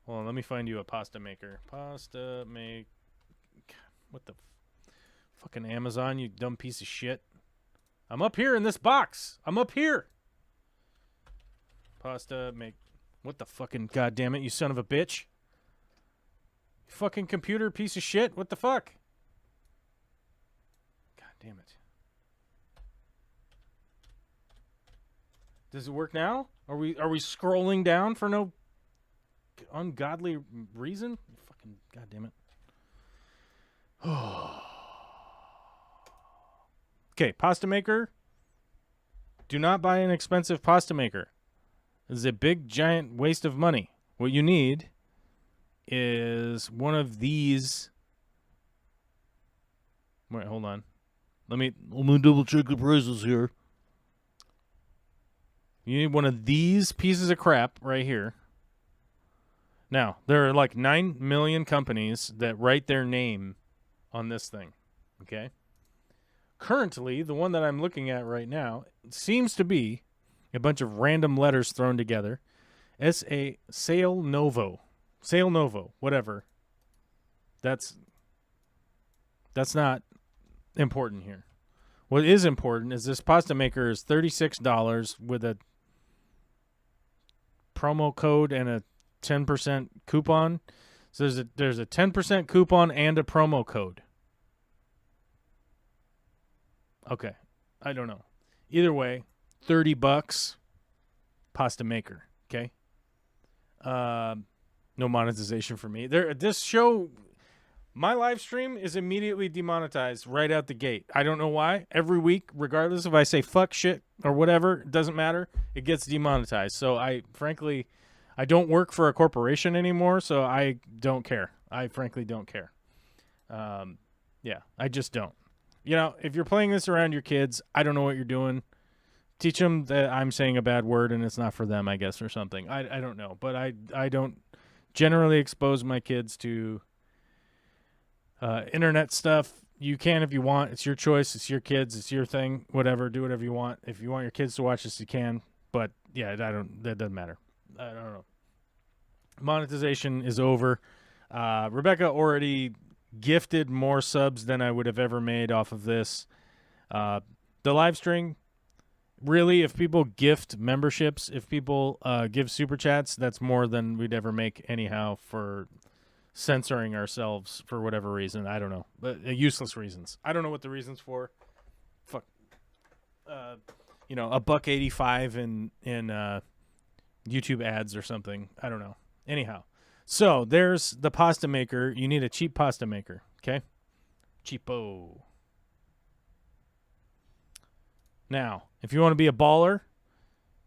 Hold on, let me find you a pasta maker. What the fucking Amazon, you dumb piece of shit. I'm up here in this box. I'm up here. Pasta make. What the fucking goddamn it, you son of a bitch. You fucking computer piece of shit. What the fuck? God damn it. Does it work now? Are we scrolling down for no ungodly reason? Fucking goddamn it. Okay, pasta maker. Do not buy an expensive pasta maker. This is a big giant waste of money. What you need is one of these. Wait, hold on. Let me double check the prices here. You need one of these pieces of crap right here. Now, there are like 9 million companies that write their name on this thing, okay? Currently, the one that I'm looking at right now seems to be a bunch of random letters thrown together. Sale Novo, whatever. That's not important here. What is important is this pasta maker is $36 with a promo code and a 10% coupon. So there's a 10% coupon and a promo code. Okay. I don't know. Either way, $30 pasta maker, okay? No monetization for me. This show, my live stream is immediately demonetized right out the gate. I don't know why. Every week, regardless if I say fuck, shit, or whatever, it doesn't matter. It gets demonetized. So I don't work for a corporation anymore, so I don't care. I frankly don't care. Yeah, I just don't. You know, if you're playing this around your kids, I don't know what you're doing. Teach them that I'm saying a bad word and it's not for them, I guess, or something. I don't know. But I don't generally expose my kids to Internet stuff, you can if you want. It's your choice. It's your kids. It's your thing. Whatever. Do whatever you want. If you want your kids to watch this, you can. But yeah, that doesn't matter. I don't know. Monetization is over. Rebecca already gifted more subs than I would have ever made off of this. The live stream, really, if people gift memberships, if people give super chats, that's more than we'd ever make anyhow for censoring ourselves for whatever reason. I don't know. But useless reasons. I don't know what the reasons for. Fuck. $1.85 in YouTube ads or something. I don't know. Anyhow. So there's the pasta maker. You need a cheap pasta maker. Okay? Cheapo. Now, if you want to be a baller,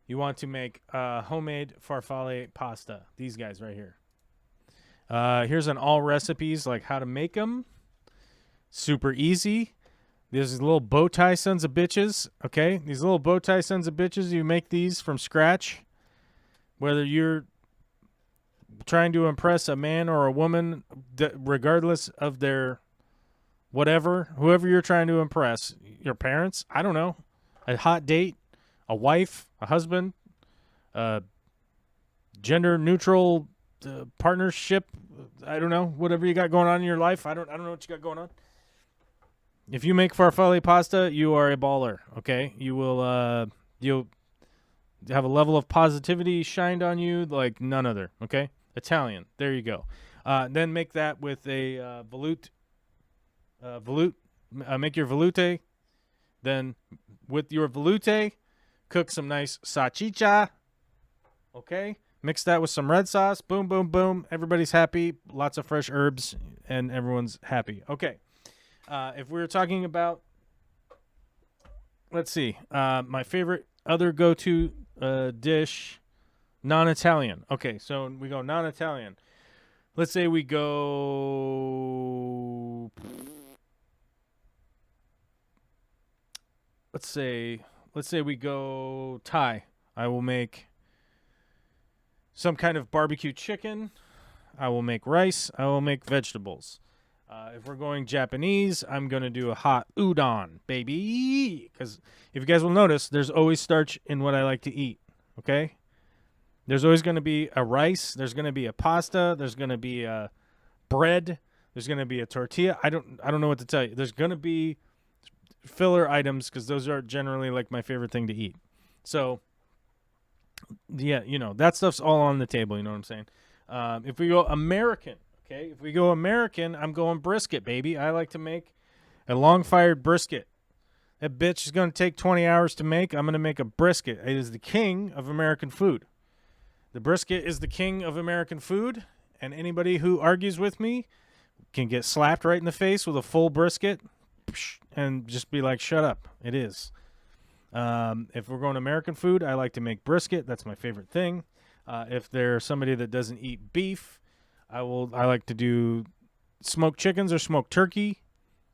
you want to make homemade farfalle pasta. These guys right here. Here's an all recipes, like how to make them. Super easy. There's little bow tie sons of bitches. Okay? These little bow tie sons of bitches, you make these from scratch. Whether you're trying to impress a man or a woman, regardless of their whatever, whoever you're trying to impress, your parents, I don't know. A hot date, a wife, a husband, gender neutral partnership. I don't know. Whatever you got going on in your life. I don't know what you got going on. If you make farfalle pasta, you are a baller. Okay, you will. You'll have a level of positivity shined on you like none other. Okay, Italian. There you go. Then make that with a veloute. Make your veloute. Then with your veloute, cook some nice salchicha. Okay? Mix that with some red sauce. Boom, boom, boom. Everybody's happy. Lots of fresh herbs, and everyone's happy. Okay. If we were talking about, let's see, my favorite other go-to dish, non-Italian. Okay, so we go non-Italian. Let's say we go... Let's say we go Thai. I will make some kind of barbecue chicken. I will make rice. I will make vegetables. If we're going Japanese, I'm going to do a hot udon, baby. Because if you guys will notice, there's always starch in what I like to eat. Okay? There's always going to be a rice. There's going to be a pasta. There's going to be a bread. There's going to be a tortilla. I don't know what to tell you. There's going to be filler items because those are generally like my favorite thing to eat. So, yeah, that stuff's all on the table. You know what I'm saying? If we go American, okay? If we go American, I'm going brisket, baby. I like to make a long-fired brisket. That bitch is going to take 20 hours to make. I'm going to make a brisket. It is the king of American food. The brisket is the king of American food, and anybody who argues with me can get slapped right in the face with a full brisket and just be like, shut up. It is. If we're going American food, I like to make brisket. That's my favorite thing. If there's somebody that doesn't eat beef, I like to do smoked chickens or smoked turkey.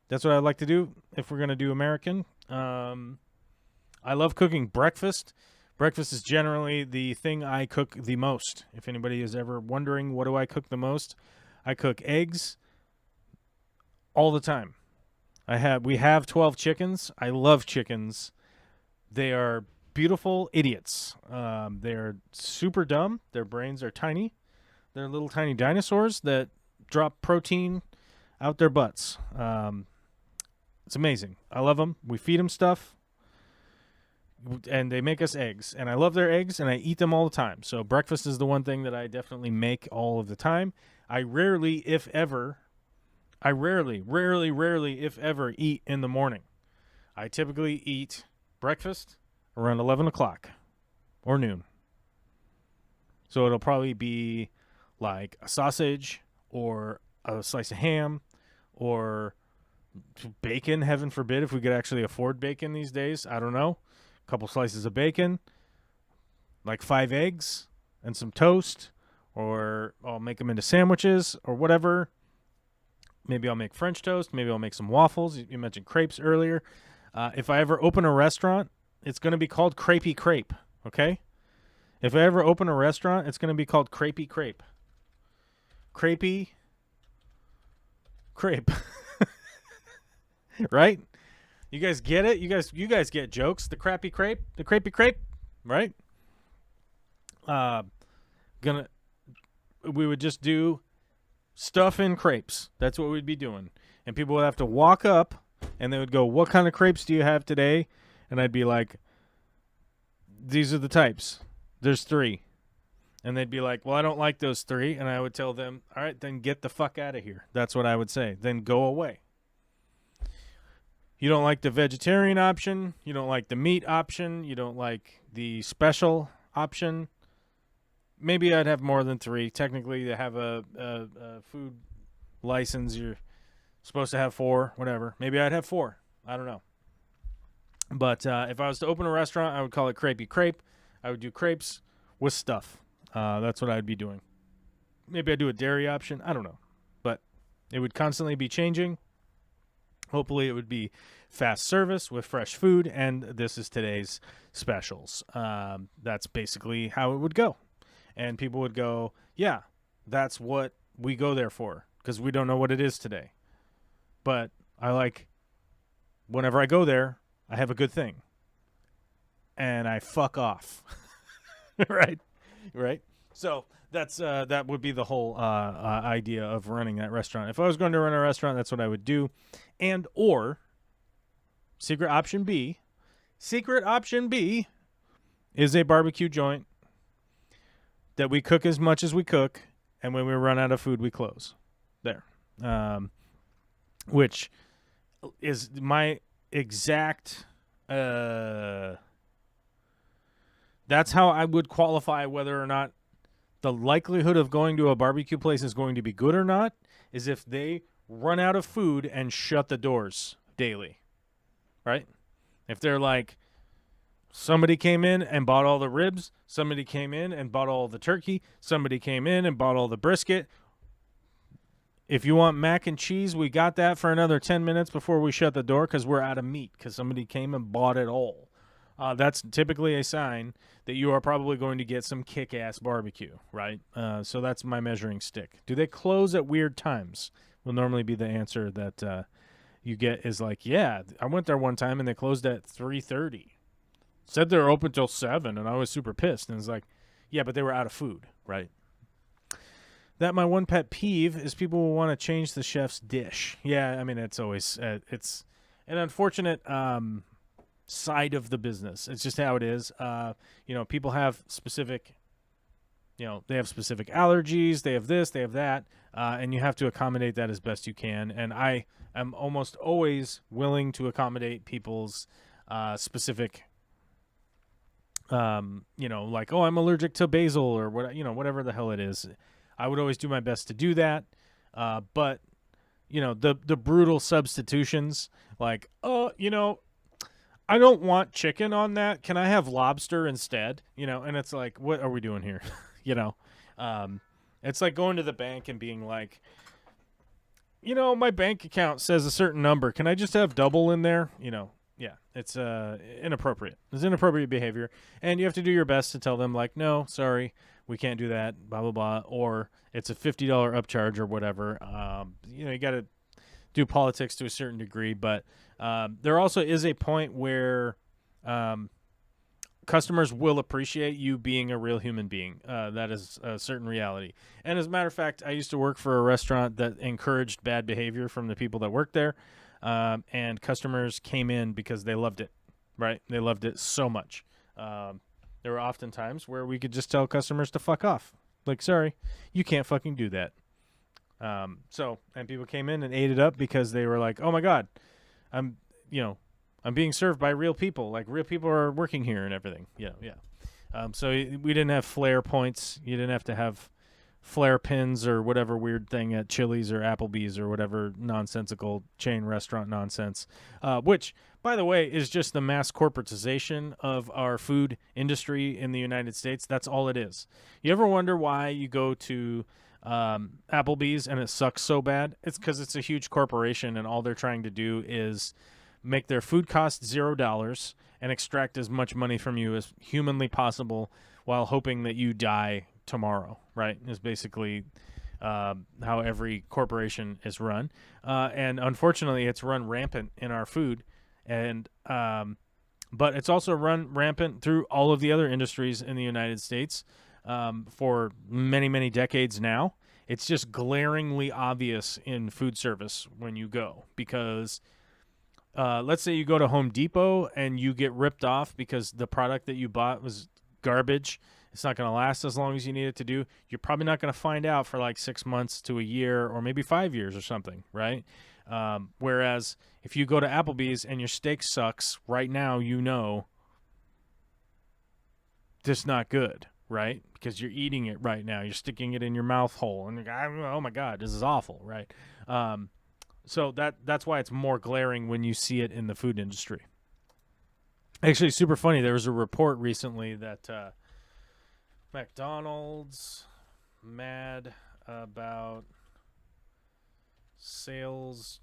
That's what I like to do if we're going to do American. I love cooking breakfast. Breakfast is generally the thing I cook the most. If anybody is ever wondering what do I cook the most, I cook eggs all the time. We have 12 chickens. I love chickens. They are beautiful idiots. They're super dumb. Their brains are tiny. They're little tiny dinosaurs that drop protein out their butts. It's amazing. I love them. We feed them stuff, and they make us eggs. And I love their eggs, and I eat them all the time. So breakfast is the one thing that I definitely make all of the time. I rarely, if ever, if ever, eat in the morning. I typically eat breakfast around 11 o'clock or noon. So it'll probably be like a sausage or a slice of ham or bacon, heaven forbid, if we could actually afford bacon these days. I don't know. A couple slices of bacon, like 5 eggs and some toast, or I'll make them into sandwiches or whatever. Maybe I'll make French toast. Maybe I'll make some waffles. You mentioned crepes earlier. If I ever open a restaurant, it's going to be called Crepey Crepe, okay? If I ever open a restaurant, it's going to be called Crepey Crepe. Crepey Crepe. Right? You guys get it? You guys get jokes. The crapey crepe, right? We would just do stuff in crepes. That's what we'd be doing. And people would have to walk up and they would go, "What kind of crepes do you have today?" And I'd be like, "These are the types. There's 3." And they'd be like, "Well, I don't like those 3." And I would tell them, "All right, then get the fuck out of here." That's what I would say. Then go away. You don't like the vegetarian option. You don't like the meat option. You don't like the special option. Maybe I'd have more than 3. Technically, to have a food license, you're supposed to have 4, whatever. Maybe I'd have 4. I don't know. But if I was to open a restaurant, I would call it Crepey Crepe. I would do crepes with stuff. That's what I'd be doing. Maybe I'd do a dairy option. I don't know. But it would constantly be changing. Hopefully it would be fast service with fresh food, and this is today's specials. That's basically how it would go. And people would go, yeah, that's what we go there for, because we don't know what it is today. But I like, whenever I go there, I have a good thing. And I fuck off. Right? So that's that would be the whole idea of running that restaurant. If I was going to run a restaurant, that's what I would do. And or secret option B is a barbecue joint that we cook as much as we cook, and when we run out of food, we close. There. Which is my exact that's how I would qualify whether or not the likelihood of going to a barbecue place is going to be good or not, is if they run out of food and shut the doors daily, right? If they're like, somebody came in and bought all the ribs, somebody came in and bought all the turkey, somebody came in and bought all the brisket. If you want mac and cheese, we got that for another 10 minutes before we shut the door because we're out of meat because somebody came and bought it all. That's typically a sign that you are probably going to get some kick-ass barbecue, right? So that's my measuring stick. Do they close at weird times? Will normally be the answer that you get is like, yeah, I went there one time and they closed at 3:30. Said they were open till 7, and I was super pissed. And it's like, yeah, but they were out of food, right? That my one pet peeve is people will want to change the chef's dish. Yeah, I mean, it's always it's an unfortunate side of the business. It's just how it is. People have specific, they have specific allergies. They have this, they have that, and you have to accommodate that as best you can. And I am almost always willing to accommodate people's specific, like, oh, I'm allergic to basil or what, whatever the hell it is. I would always do my best to do that. But the brutal substitutions, like, I don't want chicken on that. Can I have lobster instead? And it's like, what are we doing here? It's like going to the bank and being like, my bank account says a certain number. Can I just have double in there? Yeah, it's inappropriate. It's inappropriate behavior. And you have to do your best to tell them, like, no, sorry, we can't do that, blah, blah, blah. Or it's a $50 upcharge or whatever. You got to do politics to a certain degree. But there also is a point where customers will appreciate you being a real human being. That is a certain reality. And as a matter of fact, I used to work for a restaurant that encouraged bad behavior from the people that worked there. And customers came in because they loved it, right? They loved it so much. There were often times where we could just tell customers to fuck off. Like, sorry, you can't fucking do that. And people came in and ate it up because they were like, oh my God, I'm being served by real people. Like, real people are working here and everything. Yeah. So we didn't have flare points. You didn't have to have flare pins or whatever weird thing at Chili's or Applebee's or whatever nonsensical chain restaurant nonsense, which, by the way, is just the mass corporatization of our food industry in the United States. That's all it is. You ever wonder why you go to Applebee's and it sucks so bad? It's because it's a huge corporation and all they're trying to do is make their food cost $0 and extract as much money from you as humanly possible while hoping that you die tomorrow, right? Is basically how every corporation is run. And unfortunately, it's run rampant in our food. And but it's also run rampant through all of the other industries in the United States for many, many decades now. It's just glaringly obvious in food service when you go because let's say you go to Home Depot and you get ripped off because the product that you bought was garbage. It's not going to last as long as you need it to do. You're probably not going to find out for like 6 months to a year or maybe 5 years or something, right? Whereas if you go to Applebee's and your steak sucks right now, you know it's not good, right? Because you're eating it right now. You're sticking it in your mouth hole. And you're like, oh, my God, this is awful, right? So that's why it's more glaring when you see it in the food industry. Actually, super funny. There was a report recently that McDonald's mad about sales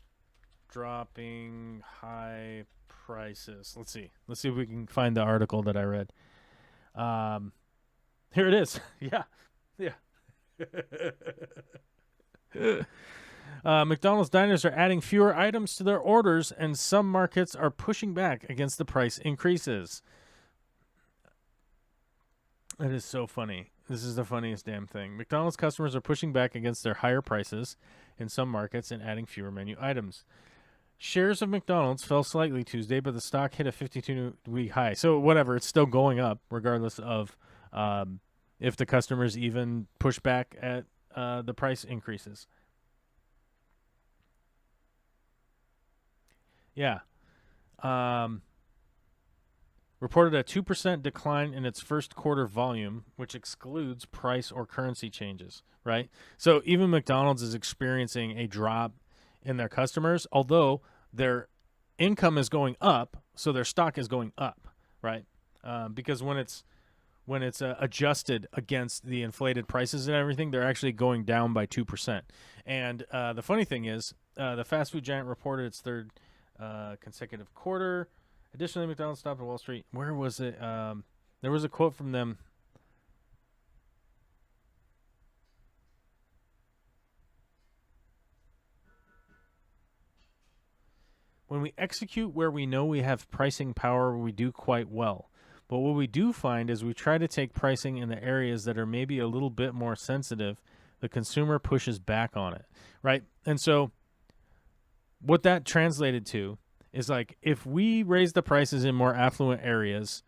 dropping, high prices. Let's see if we can find the article that I read. Here it is. Yeah. McDonald's diners are adding fewer items to their orders, and some markets are pushing back against the price increases. That is so funny. This is the funniest damn thing. McDonald's customers are pushing back against their higher prices in some markets and adding fewer menu items. Shares of McDonald's fell slightly Tuesday, but the stock hit a 52-week high. So whatever, it's still going up, regardless of if the customers even push back at the price increases. Yeah. Reported a 2% decline in its first quarter volume, which excludes price or currency changes, right? So even McDonald's is experiencing a drop in their customers, although their income is going up, so their stock is going up, right? Because when it's adjusted against the inflated prices and everything, they're actually going down by 2%. And the funny thing is, the fast food giant reported its third consecutive quarter. Additionally, McDonald's stopped at Wall Street. Where was it? There was a quote from them. When we execute where we know we have pricing power, we do quite well. But what we do find is we try to take pricing in the areas that are maybe a little bit more sensitive. The consumer pushes back on it, right? And so what that translated to is like if we raise the prices in more affluent areas,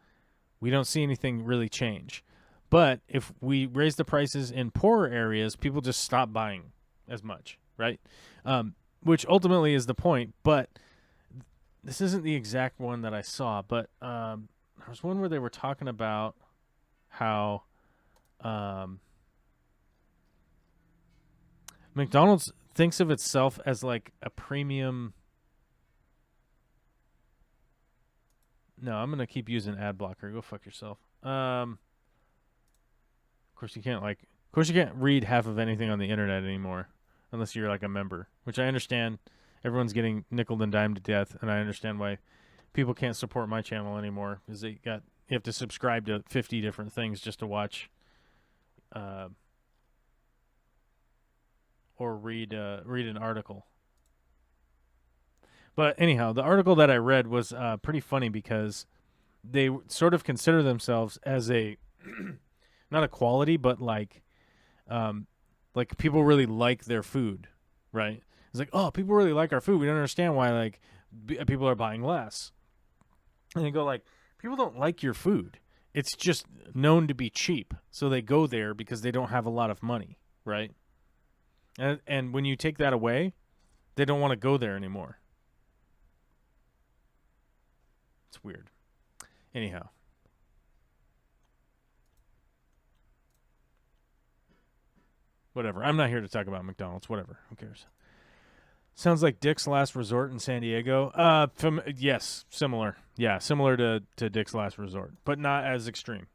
we don't see anything really change. But if we raise the prices in poorer areas, people just stop buying as much, right? Which ultimately is the point. But this isn't the exact one that I saw, but there was one where they were talking about how McDonald's thinks of itself as like a premium. No, I'm gonna keep using ad blocker. Go fuck yourself. Of course you can't read half of anything on the internet anymore unless you're like a member, which I understand. Everyone's getting nickeled and dimed to death, and I understand why people can't support my channel anymore because you have to subscribe to 50 different things just to watch or read an article. But anyhow, the article that I read was pretty funny because they sort of consider themselves as a not a quality, but like people really like their food, right? It's like, oh, people really like our food. We don't understand why like people are buying less. And they go like, people don't like your food. It's just known to be cheap, so they go there because they don't have a lot of money, right? And when you take that away, they don't want to go there anymore. It's weird. Anyhow. Whatever. I'm not here to talk about McDonald's. Whatever. Who cares? Sounds like Dick's Last Resort in San Diego. Yes, similar. Yeah, similar to Dick's Last Resort, but not as extreme.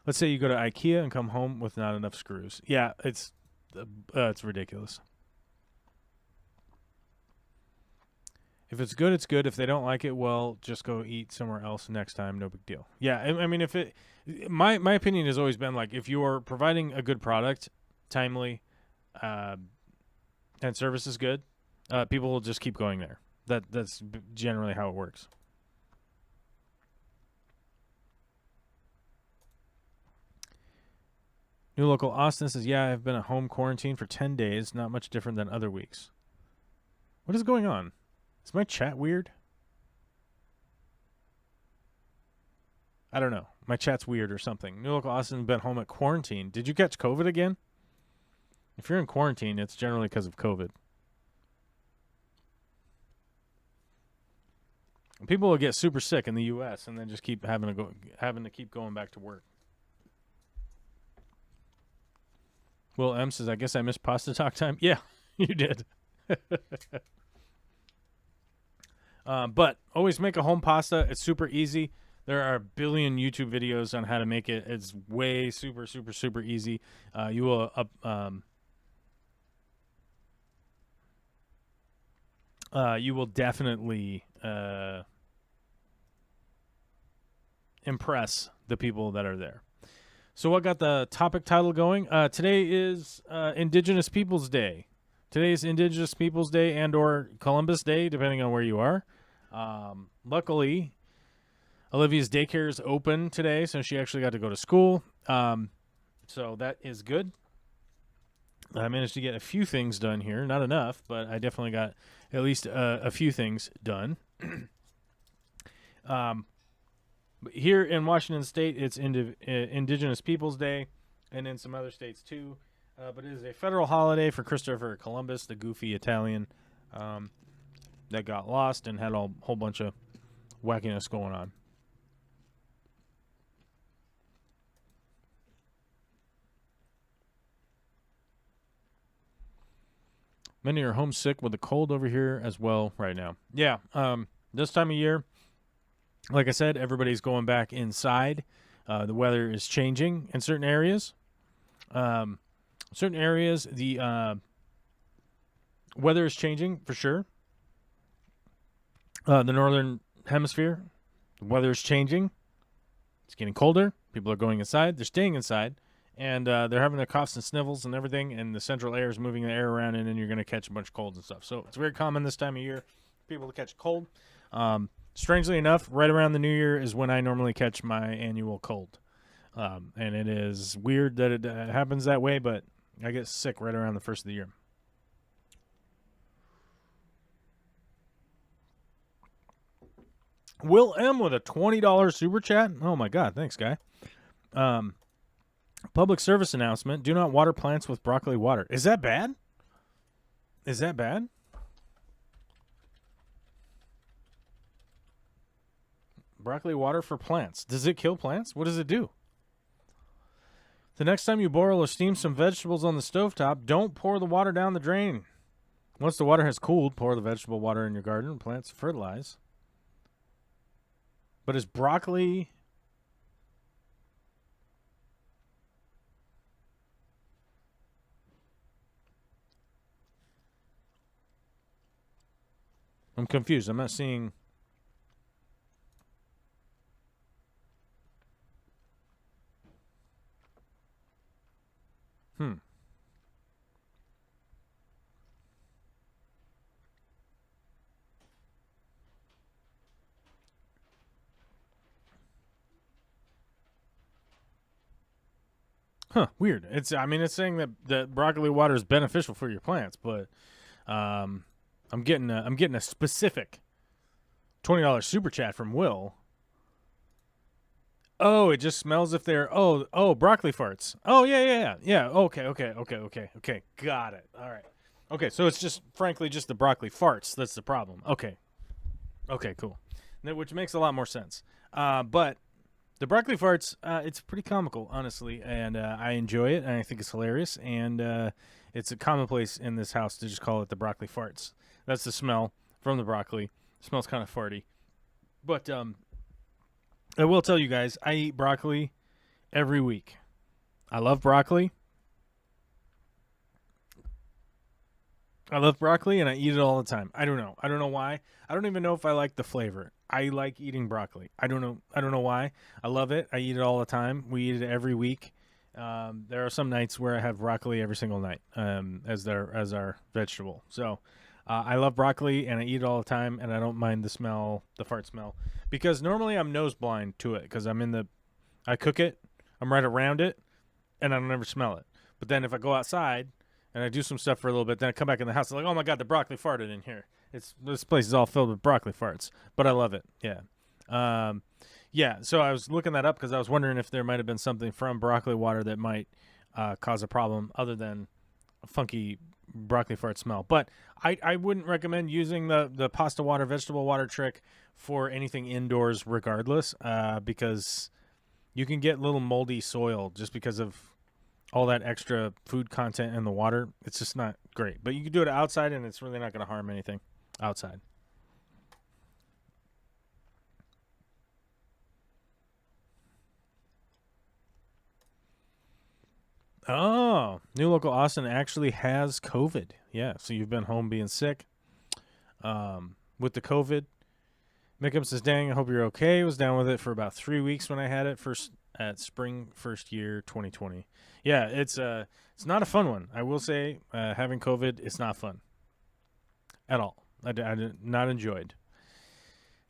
Let's say you go to Ikea and come home with not enough screws. Yeah, it's ridiculous. If it's good, it's good. If they don't like it, well, just go eat somewhere else next time. No big deal. Yeah, I mean, my opinion has always been like, if you are providing a good product, timely, and service is good, people will just keep going there. That's generally how it works. New local Austin says, yeah, I've been at home quarantine for 10 days. Not much different than other weeks. What is going on? Is my chat weird? I don't know. My chat's weird or something. New local Austin been home at quarantine. Did you catch COVID again? If you're in quarantine, it's generally because of COVID. People will get super sick in the U.S. and then just keep having to keep going back to work. Will M says, I guess I missed pasta talk time. Yeah, you did. But always make a home pasta. It's super easy. There are a billion YouTube videos on how to make it. It's way super, super, super easy. You will definitely impress the people that are there. So what got the topic title going? Today is Indigenous Peoples Day. Today is Indigenous Peoples Day and or Columbus Day, depending on where you are. Luckily, Olivia's daycare is open today, so she actually got to go to school. So that is good. I managed to get a few things done here. Not enough, but I definitely got at least a few things done. But here in Washington State, it's Indigenous Peoples Day, and in some other states too. But it is a federal holiday for Christopher Columbus, the goofy Italian that got lost and had a whole bunch of wackiness going on. Many are homesick with the cold over here as well right now. Yeah, this time of year, like I said, everybody's going back inside. The weather is changing in certain areas. The weather is changing for sure. The northern hemisphere, the weather is changing. It's getting colder. People are going inside. They're staying inside. And they're having their coughs and snivels and everything. And the central air is moving the air around, and then you're going to catch a bunch of colds and stuff. So it's very common this time of year for people to catch a cold. Strangely enough, right around the new year is when I normally catch my annual cold. And it is weird that it happens that way, but I get sick right around the first of the year. Will M with a $20 super chat. Oh, my God. Thanks, guy. Public service announcement. Do not water plants with broccoli water. Is that bad? Is that bad? Broccoli water for plants. Does it kill plants? What does it do? The next time you boil or steam some vegetables on the stovetop, don't pour the water down the drain. Once the water has cooled, pour the vegetable water in your garden and plants fertilize. But is broccoli... I'm confused. I'm not seeing... Huh, weird. It's saying that broccoli water is beneficial for your plants, but I'm getting a specific $20 super chat from Will. Oh, it just smells if they're broccoli farts. Oh yeah. Okay. Got it. All right. Okay, so it's just frankly just the broccoli farts that's the problem. Okay, cool. Which makes a lot more sense. But the broccoli farts, it's pretty comical, honestly, and I enjoy it, and I think it's hilarious, and it's a commonplace in this house to just call it the broccoli farts. That's the smell from the broccoli. It smells kind of farty. But I will tell you guys, I eat broccoli every week. I love broccoli. I love broccoli and I eat it all the time. I don't know. I don't know why. I don't even know if I like the flavor. I like eating broccoli. I don't know. I don't know why. I love it. I eat it all the time. We eat it every week. There are some nights where I have broccoli every single night as our vegetable. So I love broccoli and I eat it all the time, and I don't mind the smell, the fart smell, because normally I'm nose blind to it because I cook it, I'm right around it, and I don't ever smell it. But then if I go outside and I do some stuff for a little bit, then I come back in the house, I'm like, oh my god, the broccoli farted in here. This place is all filled with broccoli farts, but I love it. Yeah. Yeah, so I was looking that up because I was wondering if there might have been something from broccoli water that might cause a problem other than a funky broccoli fart smell. But I wouldn't recommend using the pasta water, vegetable water trick for anything indoors regardless, because you can get little moldy soil just because of all that extra food content in the water. It's just not great. But you can do it outside, and it's really not going to harm anything outside. Oh, new local Austin actually has COVID. Yeah, so you've been home being sick with the COVID. Mickham says, dang, I hope you're okay. I was down with it for about 3 weeks when I had it first at spring first year 2020. Yeah, it's not a fun one. I will say having COVID, it's not fun at all. I did not enjoyed.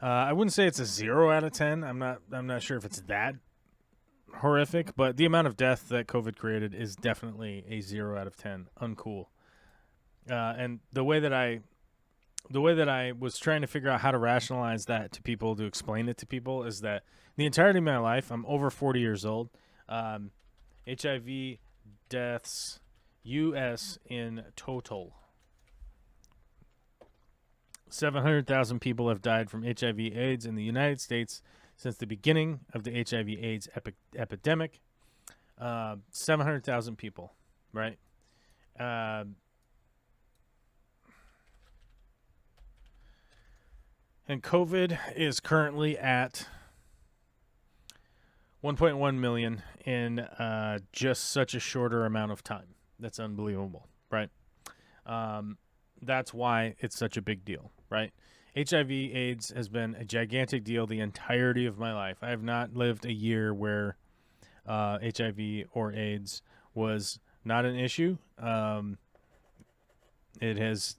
I wouldn't say it's a 0 out of 10. I'm not sure if it's that horrific, but the amount of death that COVID created is definitely a 0 out of 10. Uncool. And the way that I was trying to figure out how to rationalize that to people, to explain it to people, is that the entirety of my life, I'm over 40 years old. HIV deaths, U.S. in total, 700,000 people have died from HIV/AIDS in the United States since the beginning of the HIV/AIDS epidemic. 700,000 people, right? And COVID is currently at 1.1 million in just such a shorter amount of time. That's unbelievable, right? That's why it's such a big deal, right? HIV/AIDS has been a gigantic deal the entirety of my life. I have not lived a year where HIV or AIDS was not an issue. It's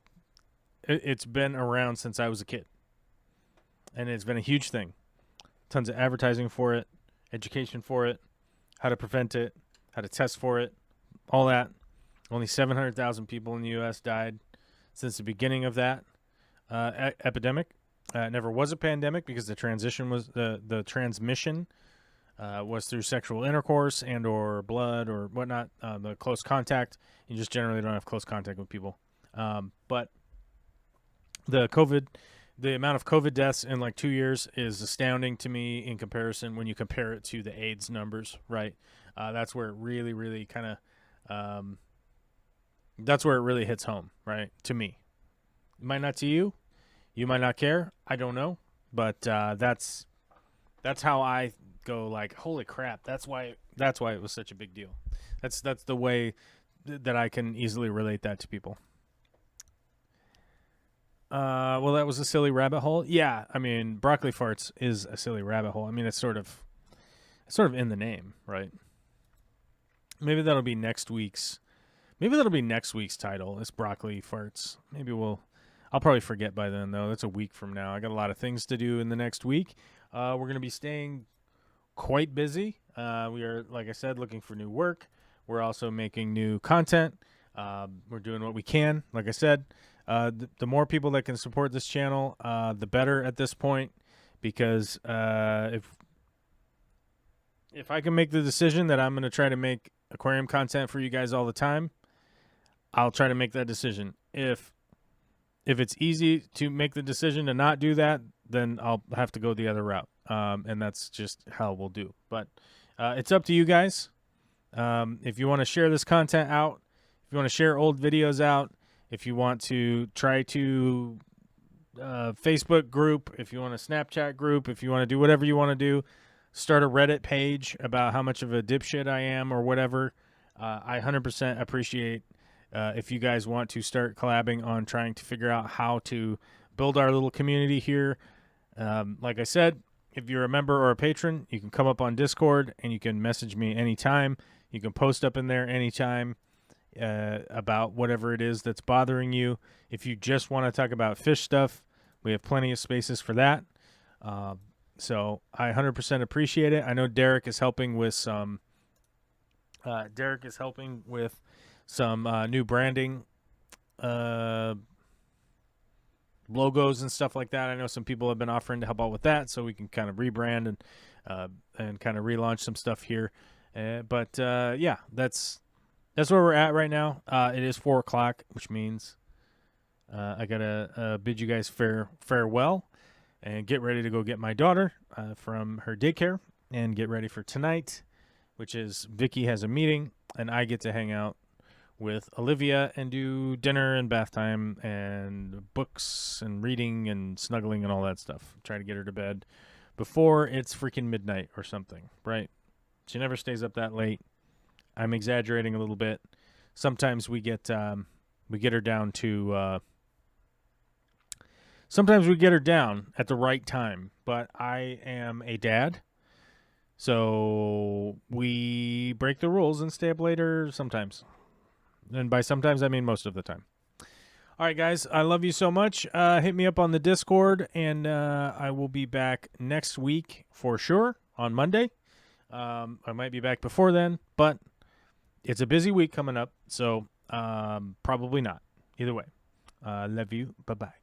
been around since I was a kid, and it's been a huge thing. Tons of advertising for it, education for it, how to prevent it, how to test for it, all that. Only 700,000 people in the U.S. died since the beginning of that epidemic. It never was a pandemic because the transmission was through sexual intercourse and or blood or whatnot. The close contact, you just generally don't have close contact with people. But the amount of COVID deaths in like 2 years is astounding to me in comparison when you compare it to the AIDS numbers, right? That's where it really, really kind of, that's where it really hits home, right? To me. It might not to you. You might not care. I don't know. But that's how I go like, holy crap, that's why it was such a big deal. That's the way that I can easily relate that to people. Well, that was a silly rabbit hole. Yeah, I mean, broccoli farts is a silly rabbit hole. I mean, it's sort of in the name, right? Maybe that'll be next week's title. It's broccoli farts. I'll probably forget by then though. That's a week from now. I got a lot of things to do in the next week. We're going to be staying quite busy. We are, like I said, looking for new work. We're also making new content. We're doing what we can. Like I said, the more people that can support this channel, the better at this point, because if I can make the decision that I'm going to try to make aquarium content for you guys all the time, I'll try to make that decision. If it's easy to make the decision to not do that, then I'll have to go the other route. And that's just how we'll do. But it's up to you guys. If you want to share this content out, if you want to share old videos out, if you want to try to Facebook group, if you want a Snapchat group, if you want to do whatever you want to do, start a Reddit page about how much of a dipshit I am or whatever. I 100% appreciate if you guys want to start collabing on trying to figure out how to build our little community here. Like I said, if you're a member or a patron, you can come up on Discord and you can message me anytime. You can post up in there anytime about whatever it is that's bothering you. If you just want to talk about fish stuff, we have plenty of spaces for that. So I 100% appreciate it. I know Derek is helping with some new branding logos and stuff like that. I know some people have been offering to help out with that, so we can kind of rebrand and kind of relaunch some stuff here. But yeah, that's where we're at right now. It is 4:00, which means I gotta bid you guys farewell and get ready to go get my daughter from her daycare and get ready for tonight, which is Vicky has a meeting and I get to hang out with Olivia and do dinner and bath time and books and reading and snuggling and all that stuff. Try to get her to bed before it's freaking midnight or something, right? She never stays up that late. I'm exaggerating a little bit. Sometimes we get her down to sometimes we get her down at the right time, but I am a dad, so we break the rules and stay up later sometimes. And by sometimes, I mean most of the time. All right, guys, I love you so much. Hit me up on the Discord, and I will be back next week for sure on Monday. I might be back before then, but it's a busy week coming up, so probably not. Either way, love you. Bye-bye.